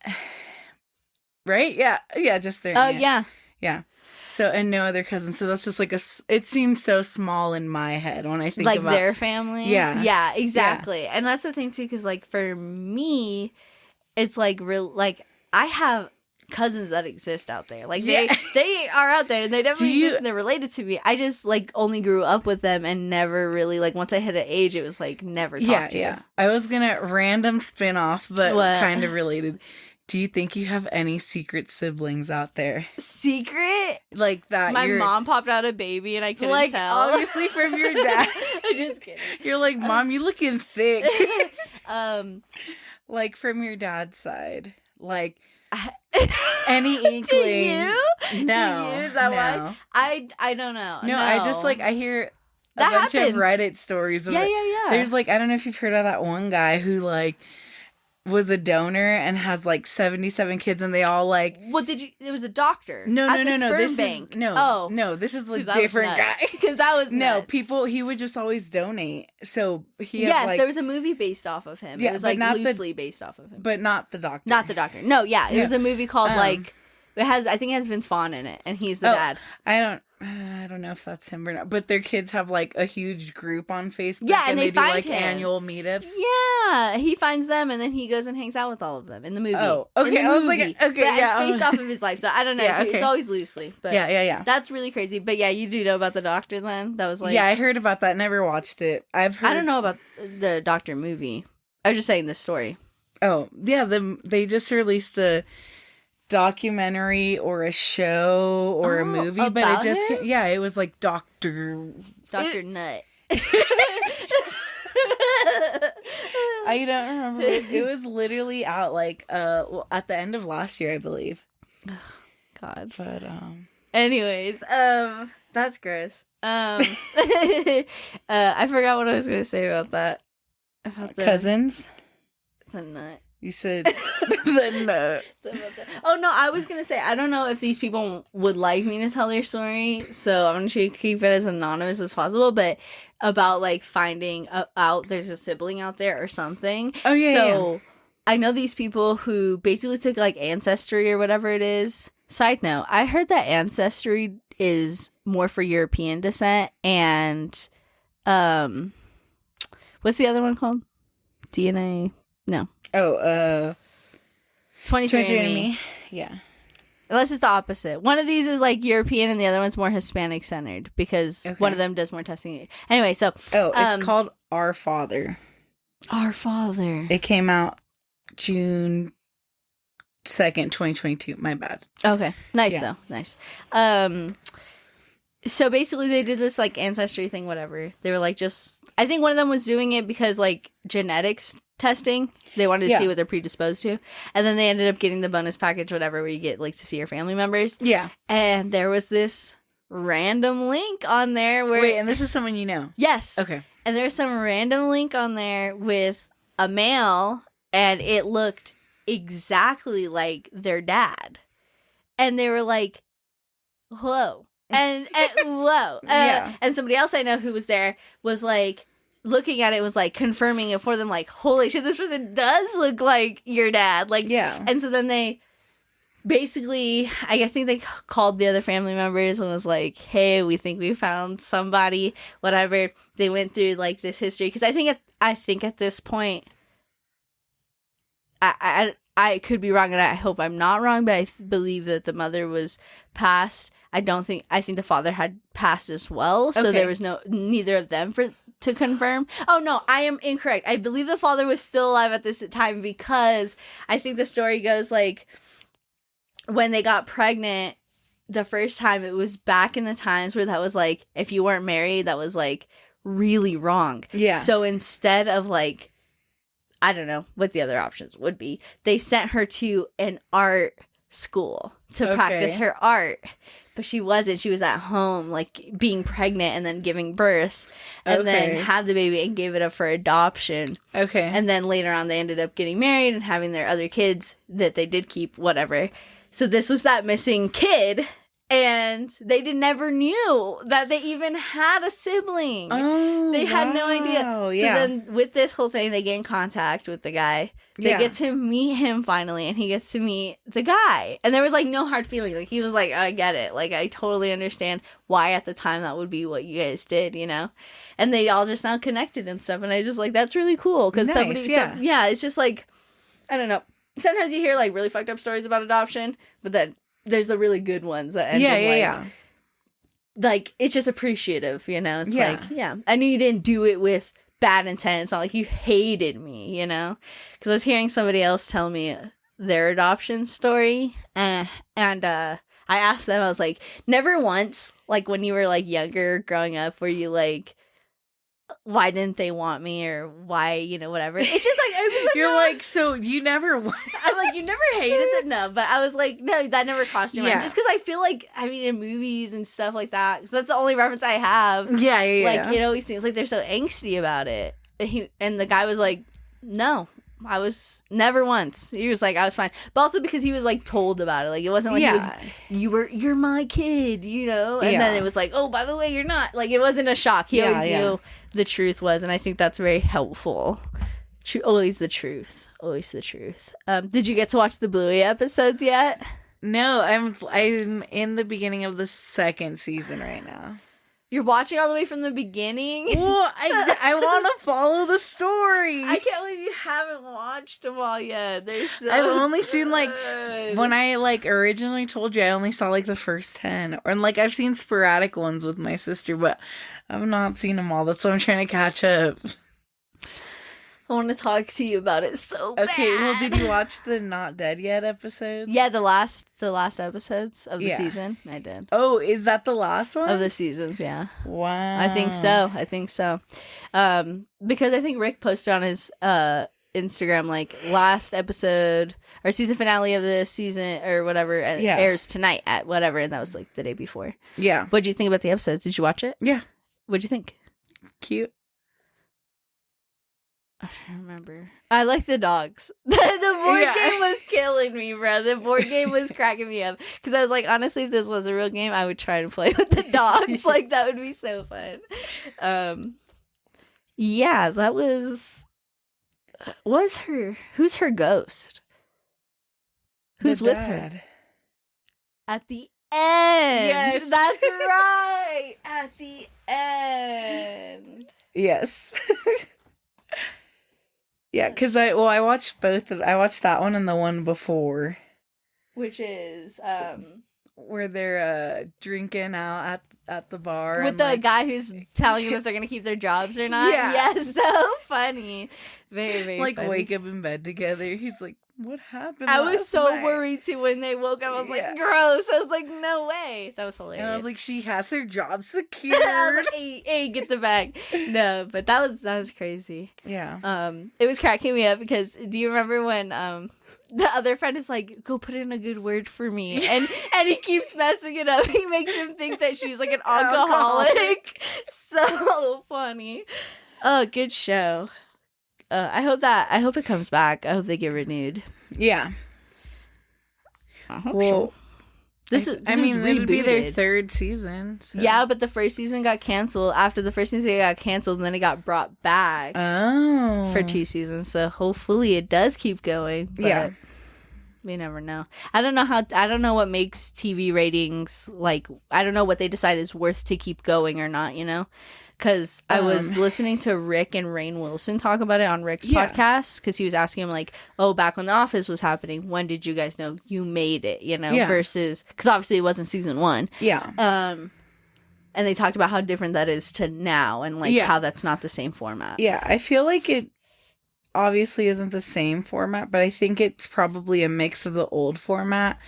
right? Yeah, yeah, just their aunt. yeah. Yeah. So, and no other cousins. So that's just like it seems so small in my head when I think like about their family. Yeah. Yeah, exactly. Yeah. And that's the thing too, because like for me, it's like real. Like I have cousins that exist out there. Like they are out there and they definitely exist and they're related to me. I just like only grew up with them and never really like once I hit an age, it was like never talked to. Yeah. I was gonna random spin off, but kind of related. Do you think you have any secret siblings out there? Secret? Like that my mom popped out a baby and I couldn't like, tell. Obviously from your dad. I'm just kidding. You're like, Mom, you looking thick. Like from your dad's side. Like any inkling. Do you? No. Do you? Is that why? I don't know. No, I just like I hear a bunch of Reddit stories of yeah. There's like, I don't know if you've heard of that one guy who like was a donor and has like 77 kids and they all like it was a doctor. No, this bank. Is no, this is like different guy. Because that was nuts. People he would just always donate. So he there was a movie based off of him. Yeah, it was like loosely based off of him. But not the doctor. Not the doctor. No, yeah. It was a movie called like I think it has Vince Vaughn in it and he's the dad. I don't know if that's him or not, but their kids have like a huge group on Facebook. Yeah, and they do find like him. Annual meetups. Yeah, he finds them and then he goes and hangs out with all of them in the movie. Oh, okay. I was like, okay, but yeah. It's based off of his life, so I don't know. Yeah, okay. It's always loosely, but yeah. That's really crazy. But yeah, you do know about the doctor then? That was like I heard about that. Never watched it. I've heard. I don't know about the doctor movie. I was just saying the story. Oh yeah, they just released a documentary or a show or a movie, but it just it was like Dr. Nut. I don't remember. It was literally out like at the end of last year, I believe. God. But anyways, that's gross. I forgot what I was gonna say about that. About cousins. The nut. You said the nut. Oh no, I was gonna say I don't know if these people would like me to tell their story, so I'm gonna try to keep it as anonymous as possible. But about like finding out there's a sibling out there or something. Oh yeah. So I know these people who basically took like Ancestry or whatever it is. Side note: I heard that Ancestry is more for European descent, and what's the other one called? DNA? No. Oh, 23andMe. Yeah. Unless it's the opposite. One of these is like European and the other one's more Hispanic centered because one of them does more testing. Anyway, so it's called Our Father. Our Father. It came out June 2nd, 2022. My bad. Okay. Nice though. Nice. So basically they did this like ancestry thing, whatever. They were like I think one of them was doing it because like genetics testing. They wanted to see what they're predisposed to. And then they ended up getting the bonus package, whatever, where you get like to see your family members. Yeah. And there was this random link on there where... Wait, and this is someone you know? Yes. Okay. And there's some random link on there with a male and it looked exactly like their dad. And they were like, whoa. And whoa. And somebody else I know who was there was like, looking at it was like confirming it for them, like, holy shit, this person does look like your dad. Like, yeah. And so then they basically, I think they called the other family members and was like, hey, we think we found somebody, whatever. They went through like this history because I think at this point, I could be wrong and I hope I'm not wrong, but I believe that the mother was passed. I think the father had passed as well, so there was neither of them to confirm. Oh no, I am incorrect. I believe the father was still alive at this time because I think the story goes like when they got pregnant the first time, it was back in the times where that was like, if you weren't married, that was like really wrong. Yeah. So instead of like, I don't know what the other options would be, they sent her to an art school to practice her art. But she wasn't. She was at home, like, being pregnant and then giving birth. And then had the baby and gave it up for adoption. Okay. And then later on, they ended up getting married and having their other kids that they did keep, whatever. So this was that missing kid. And they never knew that they even had a sibling. Oh, they had no idea. So then with this whole thing, they get in contact with the guy. They get to meet him finally, and he gets to meet the guy. And there was, like, no hard feelings. Like, he was like, I get it. Like, I totally understand why at the time that would be what you guys did, you know? And they all just now connected and stuff. And I just, like, that's really cool. Because it's just, like, I don't know. Sometimes you hear, like, really fucked up stories about adoption, but then there's the really good ones that end in, like, it's just appreciative, you know? It's like, I knew you didn't do it with bad intent. It's not like you hated me, you know? Because I was hearing somebody else tell me their adoption story, and I asked them, I was like, never once, like, when you were, like, younger, growing up, were you like, why didn't they want me, or why, you know, whatever. It's just like, I was like, you're like, so you never I'm like, you never hated them? No, but I was like, no, that never crossed your mind. Just because I feel like, I mean, in movies and stuff like that, because that's the only reference I have. Like, it always seems like they're so angsty about it. And the guy was like, no, I was never once. He was like, I was fine. But also because he was, like, told about it. Like, it wasn't like you're my kid, you know? And then it was like, oh, by the way, you're not. Like, it wasn't a shock. He always knew the truth was. And I think that's very helpful. Always the truth. Always the truth. Did you get to watch the Bluey episodes yet? No, I'm in the beginning of the second season right now. You're watching all the way from the beginning? Well, I want to follow the story. I can't believe you haven't watched them all yet. They're so I've only seen, like, when I, like, originally told you, I only saw, like, the first 10. Or, like, I've seen sporadic ones with my sister, but I've not seen them all. That's why I'm trying to catch up. I want to talk to you about it so bad. Okay, well, did you watch the Not Dead Yet episodes? Yeah, the last episodes of the season. I did. Oh, is that the last one? Of the seasons, yeah. Wow. I think so. Because I think Rick posted on his Instagram, like, last episode, or season finale of the season, or whatever, airs tonight at whatever, and that was, like, the day before. Yeah. What'd you think about the episodes? Did you watch it? Yeah. What'd you think? Cute. I don't remember. I like the dogs. The board game was killing me, bro. The board game was cracking me up. Because I was like, honestly, if this was a real game, I would try to play with the dogs. Like, that would be so fun. Yeah, that was her. Who's her ghost? Who's with her? At the end. Yes. That's right. At the end. Yes. Yeah, because I watched both I watched that one and the one before. Which is, where they're drinking out at the bar. With the, like, guy who's telling them if they're going to keep their jobs or not. Yeah. Yes, so funny. Very, very like, funny. wake up in bed together. He's like, what happened I was so night? worried, too, when they woke up. I was like, gross. I was like, no way. That was hilarious. And I was like, she has her job secured. I was like, hey, get the bag. No, but that was crazy. Yeah. It was cracking me up because, do you remember when the other friend is like, go put in a good word for me, and he keeps messing it up. He makes him think that she's like an alcoholic. So funny. Oh, good show. I hope it comes back. I hope they get renewed. Yeah. I hope so. I mean, it would be their third season. So. Yeah, but the first season got canceled. After the first season, it got canceled, and then it got brought back for 2 seasons. So hopefully it does keep going. But yeah. We never know. I don't know what makes TV ratings, like, I don't know what they decide is worth to keep going or not, you know? Because I was listening to Rick and Rainn Wilson talk about it on Rick's podcast, because he was asking him, like, oh, back when The Office was happening, when did you guys know you made it, you know, versus, because obviously it wasn't season 1. Yeah. And they talked about how different that is to now, and, like, how that's not the same format. Yeah, I feel like it obviously isn't the same format, but I think it's probably a mix of the old format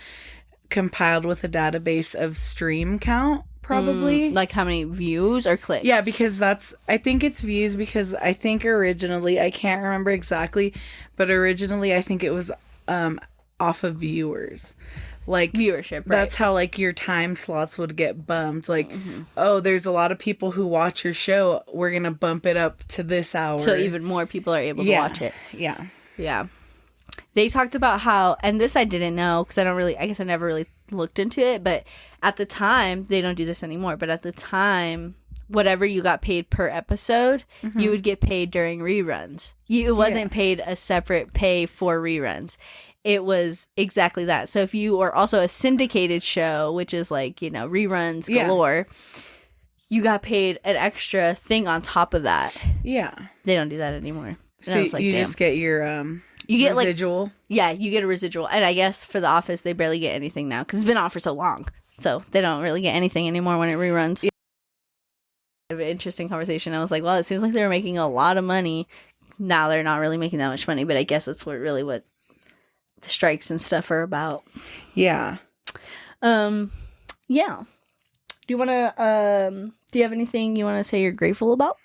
compiled with a database of stream count. Probably. Like how many views or clicks? Yeah, because I think it's views, because I think originally, I can't remember exactly, but originally I think it was off of viewers. Like Viewership, right? That's how like your time slots would get bumped. Like, oh, there's a lot of people who watch your show. We're gonna bump it up to this hour, so even more people are able to watch it. Yeah, yeah. They talked about how, and this I didn't know because I guess I never really looked into it. But at the time, they don't do this anymore. But at the time, whatever you got paid per episode, you would get paid during reruns. It wasn't paid a separate pay for reruns. It was exactly that. So if you are also a syndicated show, which is like, reruns galore, you got paid an extra thing on top of that. Yeah. They don't do that anymore. So you just get your you get residual? You get a residual. And I guess for The Office, they barely get anything now because it's been on for so long. So they don't really get anything anymore when it reruns. Yeah. An interesting conversation. I was like, well, it seems like they were making a lot of money. Now they're not really making that much money, but I guess that's what the strikes and stuff are about. Yeah. Yeah. Do you have anything you want to say you're grateful about?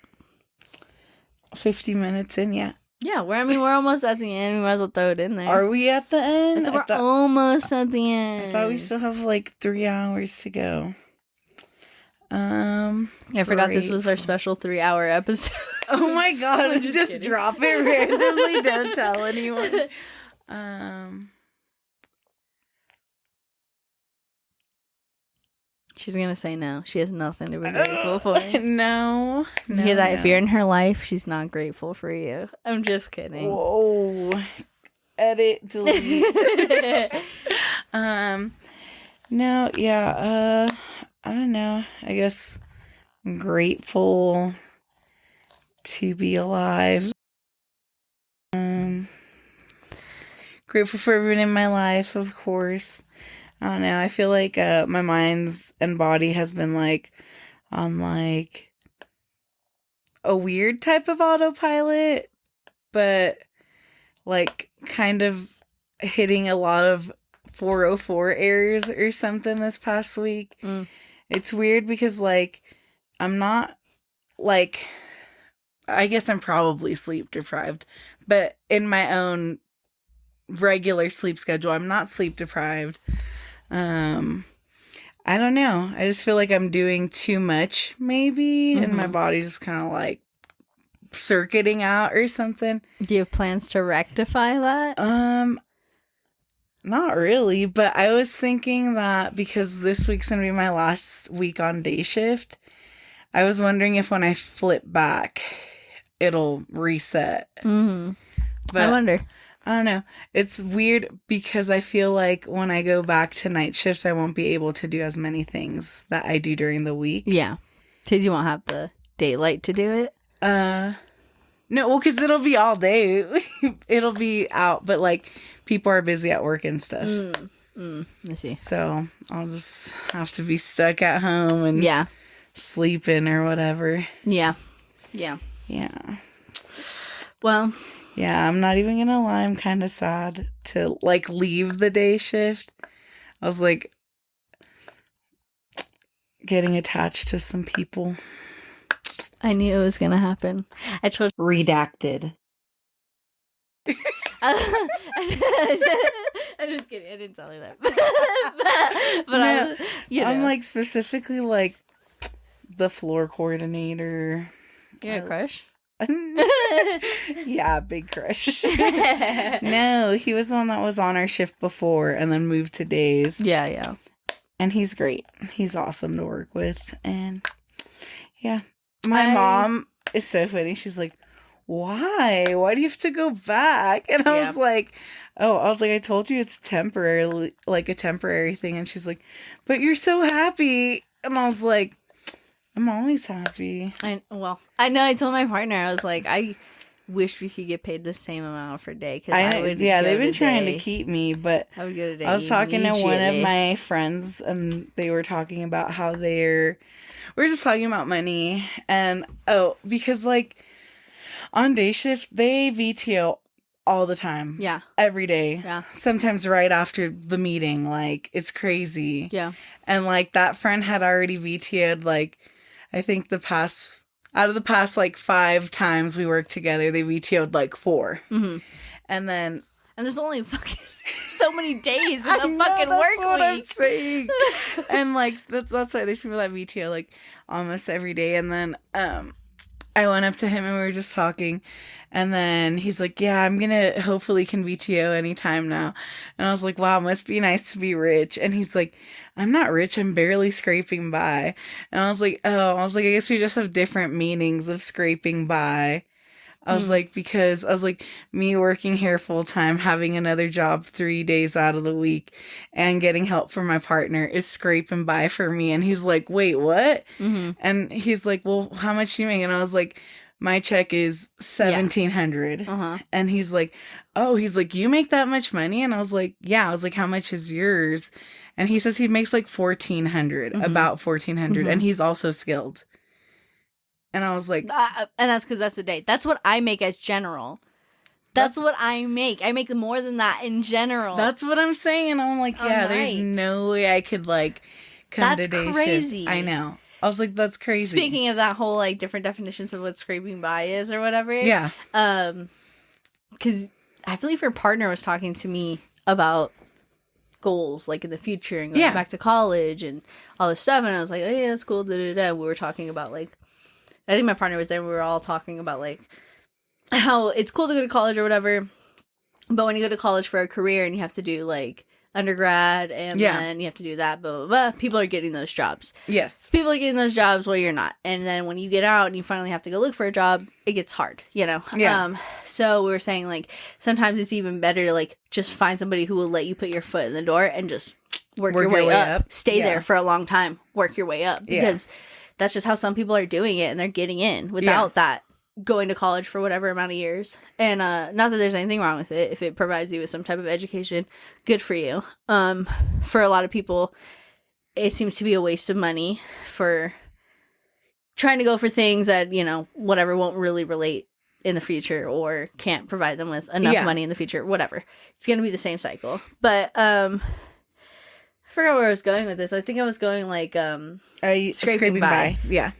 50 minutes in, yeah. Yeah, we're almost at the end. We might as well throw it in there. Are we at the end? So we're almost at the end. I thought we still have like 3 hours to go. I forgot this was our special 3-hour episode. Oh my god, just drop it randomly. Don't tell anyone. She's gonna say no. She has nothing to be grateful for. No. You hear that? If you're in her life, she's not grateful for you. I'm just kidding. Whoa. Edit, delete. No, yeah, I don't know. I guess I'm grateful to be alive. Grateful for everyone in my life, of course. I don't know. I feel like my mind's and body has been like on like a weird type of autopilot, but like kind of hitting a lot of 404 errors or something this past week. It's weird because like I'm not like, I guess I'm probably sleep deprived, but in my own regular sleep schedule, I'm not sleep deprived. I don't know. I just feel like I'm doing too much maybe, and my body just kind of like circuiting out or something. Do you have plans to rectify that? Not really, but I was thinking that because this week's gonna be my last week on day shift, I was wondering if when I flip back, it'll reset. But I wonder. I don't know. It's weird because I feel like when I go back to night shifts, I won't be able to do as many things that I do during the week. Yeah. Because you won't have the daylight to do it. No, well, because it'll be all day. It'll be out, but like people are busy at work and stuff. I see. So I'll just have to be stuck at home and sleeping or whatever. Yeah. Well. Yeah, I'm not even gonna lie. I'm kind of sad to like leave the day shift. I was like getting attached to some people. I knew it was gonna happen. I told redacted. I'm just kidding. I didn't tell her that. but I'm like specifically like the floor coordinator. You're a crush? Yeah, big crush. No, he was the one that was on our shift before and then moved to days. Yeah. And he's great. He's awesome to work with. And yeah, my mom is so funny. She's like, why do you have to go back? And I was like, I told you it's temporary, like a temporary thing. And she's like, but you're so happy. And I was like, I'm always happy. I know. I told my partner, I was like, I wish we could get paid the same amount for day. They've been trying to keep me, but I would go to day. I was talking to one of my friends, and they were talking about how we're just talking about money, and because like on day shift they VTO all the time. Yeah. Every day. Yeah. Sometimes right after the meeting, like it's crazy. Yeah. And like that friend had already VTO'd like, I think out of the past like 5 times we worked together, they VTO'd like 4. Mm-hmm. And there's only fucking so many days in I the know, fucking that's work what I'm week. saying. And like that's why there's people that VTO like almost every day. And then I went up to him and we were just talking, and then he's like, yeah, I'm gonna hopefully can VTO anytime now. And I was like, wow, must be nice to be rich. And he's like, I'm not rich, I'm barely scraping by. And I was like, oh, I guess we just have different meanings of scraping by. I was like, because I was like, me working here full time, having another job 3 days out of the week, and getting help from my partner is scraping by for me. And he's like, wait, what? Mm-hmm. And he's like, well, how much do you make? And I was like, my check is $1,700. Uh-huh. And he's like, oh, he's like, you make that much money? And I was like, yeah. I was like, how much is yours? And he says he makes like 1,400, about 1,400, and he's also skilled. And I was like, and that's because that's the day. That's what I make as general. That's what I make. I make more than that in general. that's what I'm saying. And I'm like, yeah, there's no way I could like come That's to day crazy. shift. I know. I was like, that's crazy. Speaking of that whole like different definitions of what scraping by is or whatever. Yeah. Because I believe your partner was talking to me about goals like in the future and going back to college and all this stuff, and I was like, oh yeah, that's cool. We were talking about like, I think my partner was there. We were all talking about like how it's cool to go to college or whatever, but when you go to college for a career and you have to do like undergrad and then you have to do that, blah, blah, blah, people are getting those jobs. Yes. People are getting those jobs while you're not. And then when you get out and you finally have to go look for a job, it gets hard, you know? Yeah. So we were saying like sometimes it's even better to like just find somebody who will let you put your foot in the door and just work your way up. Stay there for a long time. Work your way up. Because that's just how some people are doing it, and they're getting in without that going to college for whatever amount of years. And not that there's anything wrong with it. If it provides you with some type of education, good for you. For a lot of people, it seems to be a waste of money for trying to go for things that, you know, whatever won't really relate in the future or can't provide them with enough money in the future, whatever. It's going to be the same cycle. But I forgot where I was going with this. I think I was going like scraping by. Yeah.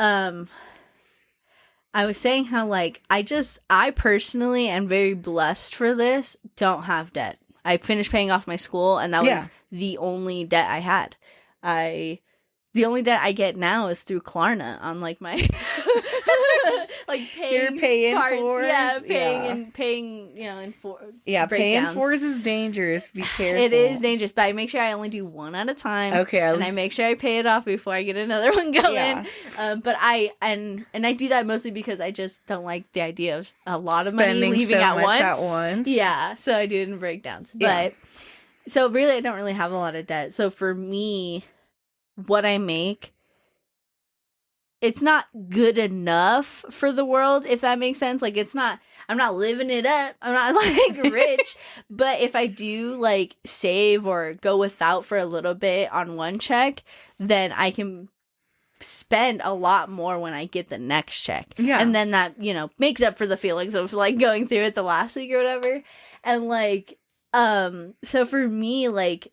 I was saying how like I personally am very blessed for this. Don't have debt. I finished paying off my school, and that was the only debt I had. The only debt I get now is through Klarna on like my like paying parts. Paying, you know, in four. Yeah, paying breakdowns. fours is dangerous. Be careful. It is dangerous, but I make sure I only do one at a time. Okay, and I make sure I pay it off before I get another one going. Yeah. But I do that mostly because I just don't like the idea of a lot of money leaving at once. Yeah, so I do it in breakdowns. But so really, I don't really have a lot of debt. So for me, what I make, it's not good enough for the world, if that makes sense. Like, it's not, I'm not living it up. I'm not like rich. But if I do like save or go without for a little bit on one check, then I can spend a lot more when I get the next check. Yeah. And then that, you know, makes up for the feelings of like going through it the last week or whatever. And like, so for me, like,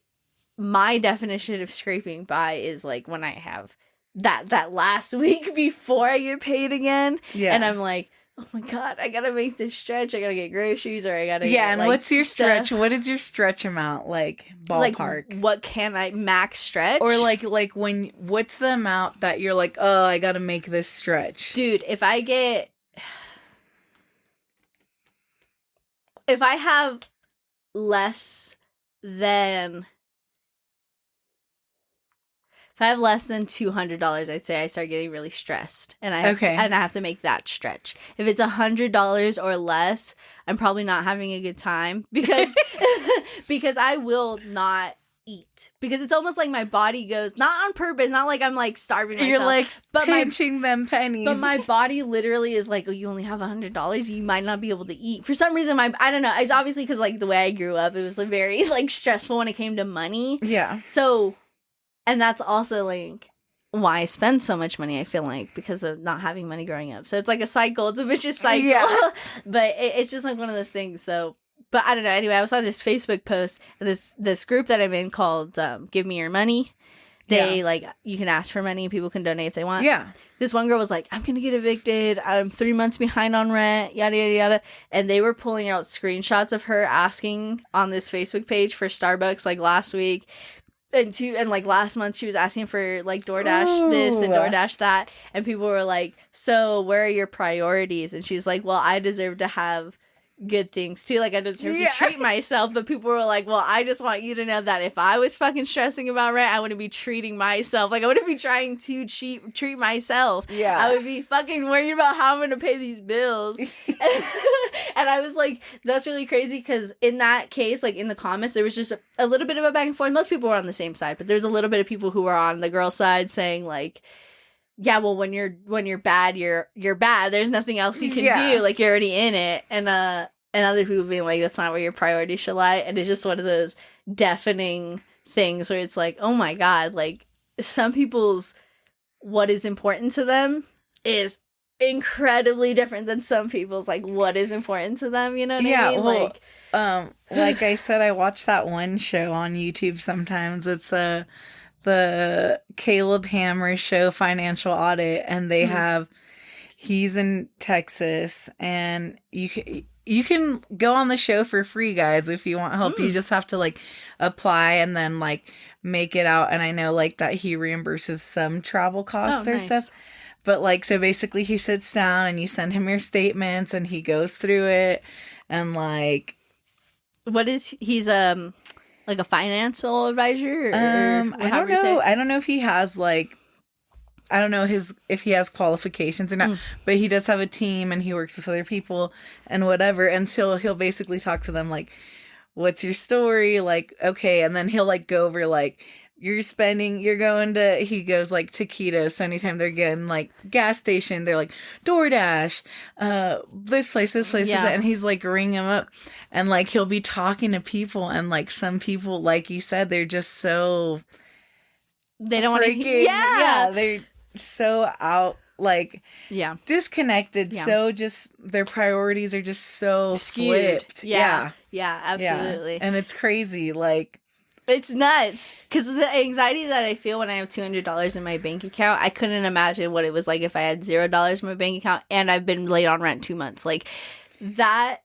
my definition of scraping by is like when I have that last week before I get paid again. Yeah. And I'm like, oh my God, I gotta make this stretch. I gotta get groceries, or I gotta get, and like, what's your stretch? What is your stretch amount, like, ballpark? Like, what can I max stretch? Or like when, what's the amount that you're like, oh, I gotta make this stretch? Dude, if I have less than $200, I'd say I start getting really stressed, and I have to make that stretch. If it's $100 or less, I'm probably not having a good time because because I will not eat, because it's almost like my body goes, not on purpose, not like I'm like starving myself. You're like pinching them pennies. But my body literally is like, oh, you only have $100, you might not be able to eat. For some reason, I don't know. It's obviously because like the way I grew up, it was like very like stressful when it came to money. Yeah. So. And that's also, like, why I spend so much money, I feel like, because of not having money growing up. So it's like a cycle. It's a vicious cycle. Yeah. But it's just, like, one of those things. So, but I don't know. Anyway, I was on this Facebook post, and this group that I'm in called Give Me Your Money. They like, you can ask for money and people can donate if they want. Yeah. This one girl was like, I'm gonna get evicted, I'm 3 months behind on rent, yada yada yada. And they were pulling out screenshots of her asking on this Facebook page for Starbucks like last week. And like last month she was asking for like DoorDash this and DoorDash that, and people were like, so where are your priorities? And she's like, well, I deserve to have good things too, like I deserve to treat myself. But people were like, well, I just want you to know that if I was fucking stressing about rent, I wouldn't be treating myself, like I wouldn't be trying to treat myself. I would be fucking worried about how I'm gonna pay these bills. And I was like, that's really crazy, because in that case, like in the comments, there was just a little bit of a back and forth. Most people were on the same side, but there's a little bit of people who were on the girl side saying like, yeah, well, when you're bad, you're bad. There's nothing else you can do. Like, you're already in it. And other people being like, that's not where your priorities should lie. And it's just one of those deafening things where it's like, oh my God, like some people's what is important to them is incredibly different than some people's like what is important to them. You know what I mean? Well, like I said, I watch that one show on YouTube sometimes. It's the Caleb Hammer show, Financial Audit, and they have, he's in Texas, and you can go on the show for free, guys, if you want help. You just have to like apply and then like make it out. And I know like that he reimburses some travel costs or stuff. But like, so basically he sits down and you send him your statements and he goes through it, and like, what is he's like a financial advisor? Or I don't know. I don't know if he has like, I don't know if he has qualifications or not, but he does have a team and he works with other people and whatever. And so he'll basically talk to them like, what's your story? Like, okay. And then he'll like go over like, you're going to, he goes like taquitos. So anytime they're getting like gas station, they're like DoorDash, this place, and he's like ringing them up, and like he'll be talking to people, and like some people, like you said, they're just so, they don't want to, they're so out, like disconnected, so just their priorities are just so skewed. Flipped. Absolutely. And it's crazy, like, it's nuts, because the anxiety that I feel when I have $200 in my bank account, I couldn't imagine what it was like if I had $0 in my bank account and I've been late on rent 2 months. Like that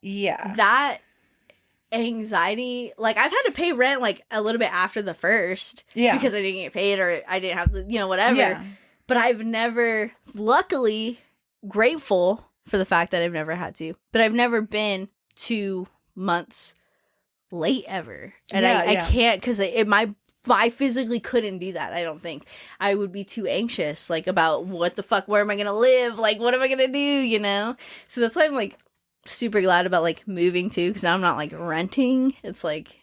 anxiety, like I've had to pay rent like a little bit after the first, because I didn't get paid or I didn't have the, whatever. But I've never, luckily, grateful for the fact that I've never had to, but I've never been 2 months late ever, and I can't, because I physically couldn't do that. I don't think I would be too anxious, like about what the fuck, where am I gonna live, like what am I gonna do, so that's why I'm like super glad about like moving too, because now I'm not like renting. It's like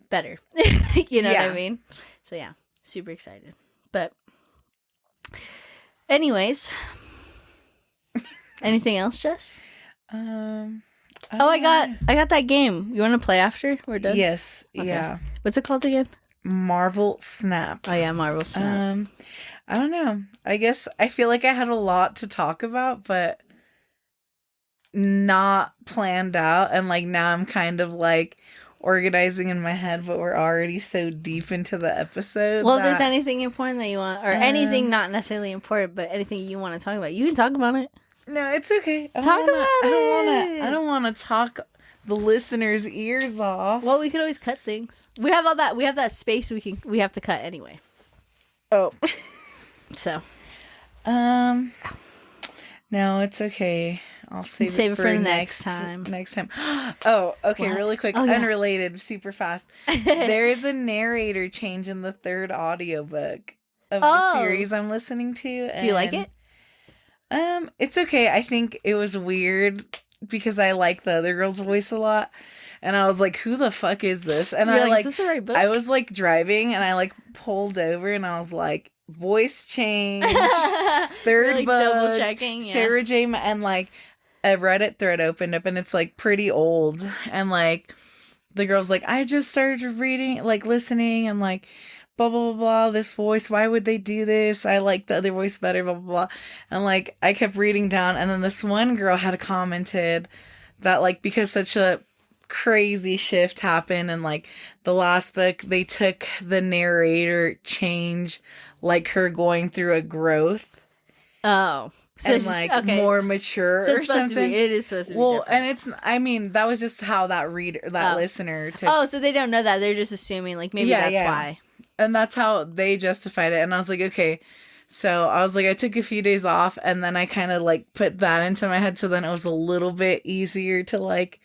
better. What I mean? So yeah, super excited. But anyways, anything else, Jess? I got that game. You want to play after we're done? Yes. Okay. Yeah. What's it called again? Marvel Snap. Oh yeah, Marvel Snap. I don't know. I guess I feel like I had a lot to talk about, but not planned out. And like now I'm kind of like organizing in my head, but we're already so deep into the episode. Well, if there's anything important that you want, or anything not necessarily important, but anything you want to talk about, you can talk about it. No, it's okay. I don't want to talk the listeners' ears off. Well, we could always cut things. We have all that. We have that space we have to cut anyway. Oh. So. No, it's okay. I'll save it for the next time. Oh, okay. What? Really quick. Unrelated. Super fast. There is a narrator change in the third audiobook of the series I'm listening to. Do you like it? It's okay. I think it was weird because I like the other girl's voice a lot, and I was like, "Who the fuck is this?" And I is this the right book? I was like driving, and I like pulled over, and I was like, "Voice change, third like book, double checking." Yeah. Sarah J. And like a Reddit thread opened up, and it's like pretty old, and like the girl's like, "I just started reading, like listening, and like." Blah, blah, blah, blah, this voice, why would they do this? I like the other voice better, blah, blah, blah. And, like, I kept reading down, and then this one girl had commented that, like, because such a crazy shift happen. And like the last book, they took the narrator change, like her going through a growth. Oh. So And it's just, like okay. more mature So or it's supposed something. to be. It is supposed to be. Well, different. and it's, I mean, that was just how that listener took. Oh, so they don't know that. They're just assuming, like, maybe that's why. And that's how they justified it. And I was like, okay. So I was like, I took a few days off, and then I kind of like put that into my head. So then it was a little bit easier to like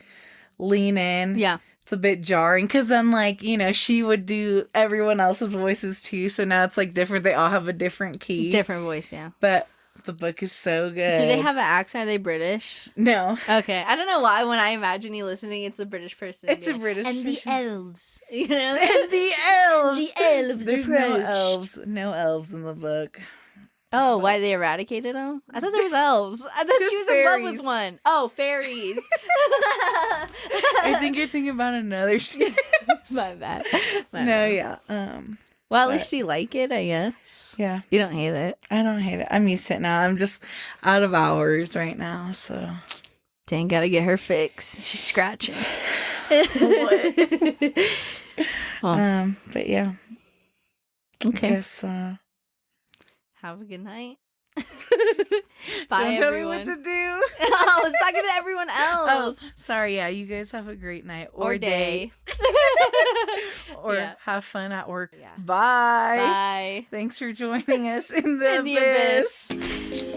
lean in. Yeah. It's a bit jarring because then, like, you know, she would do everyone else's voices too. So now it's like different. They all have a different key. Different voice, yeah. But the book is so good. Do they have an accent? Are they British? No. Okay. I don't know why when I imagine you listening, it's a British person. It's a British person. And the elves. You know? And the elves. The elves There's approach. no elves. No elves in the book. Oh, why they eradicated them? I thought there was elves. I thought Just she was in love fairies. with one. Oh, fairies. I think you're thinking about another series. My bad. No, yeah. Well, at least you like it, I guess. Yeah. You don't hate it. I don't hate it. I'm used to it now. I'm just out of hours right now, so. Dang, gotta get her fix. She's scratching. But yeah. Okay. I guess, Have a good night. Don't Bye, tell everyone. me what to do. I was talking to everyone else. Oh, sorry. Yeah, you guys have a great night Or day. or Yeah. have fun at work. Yeah. Bye. Bye. Thanks for joining us in the In the abyss. abyss.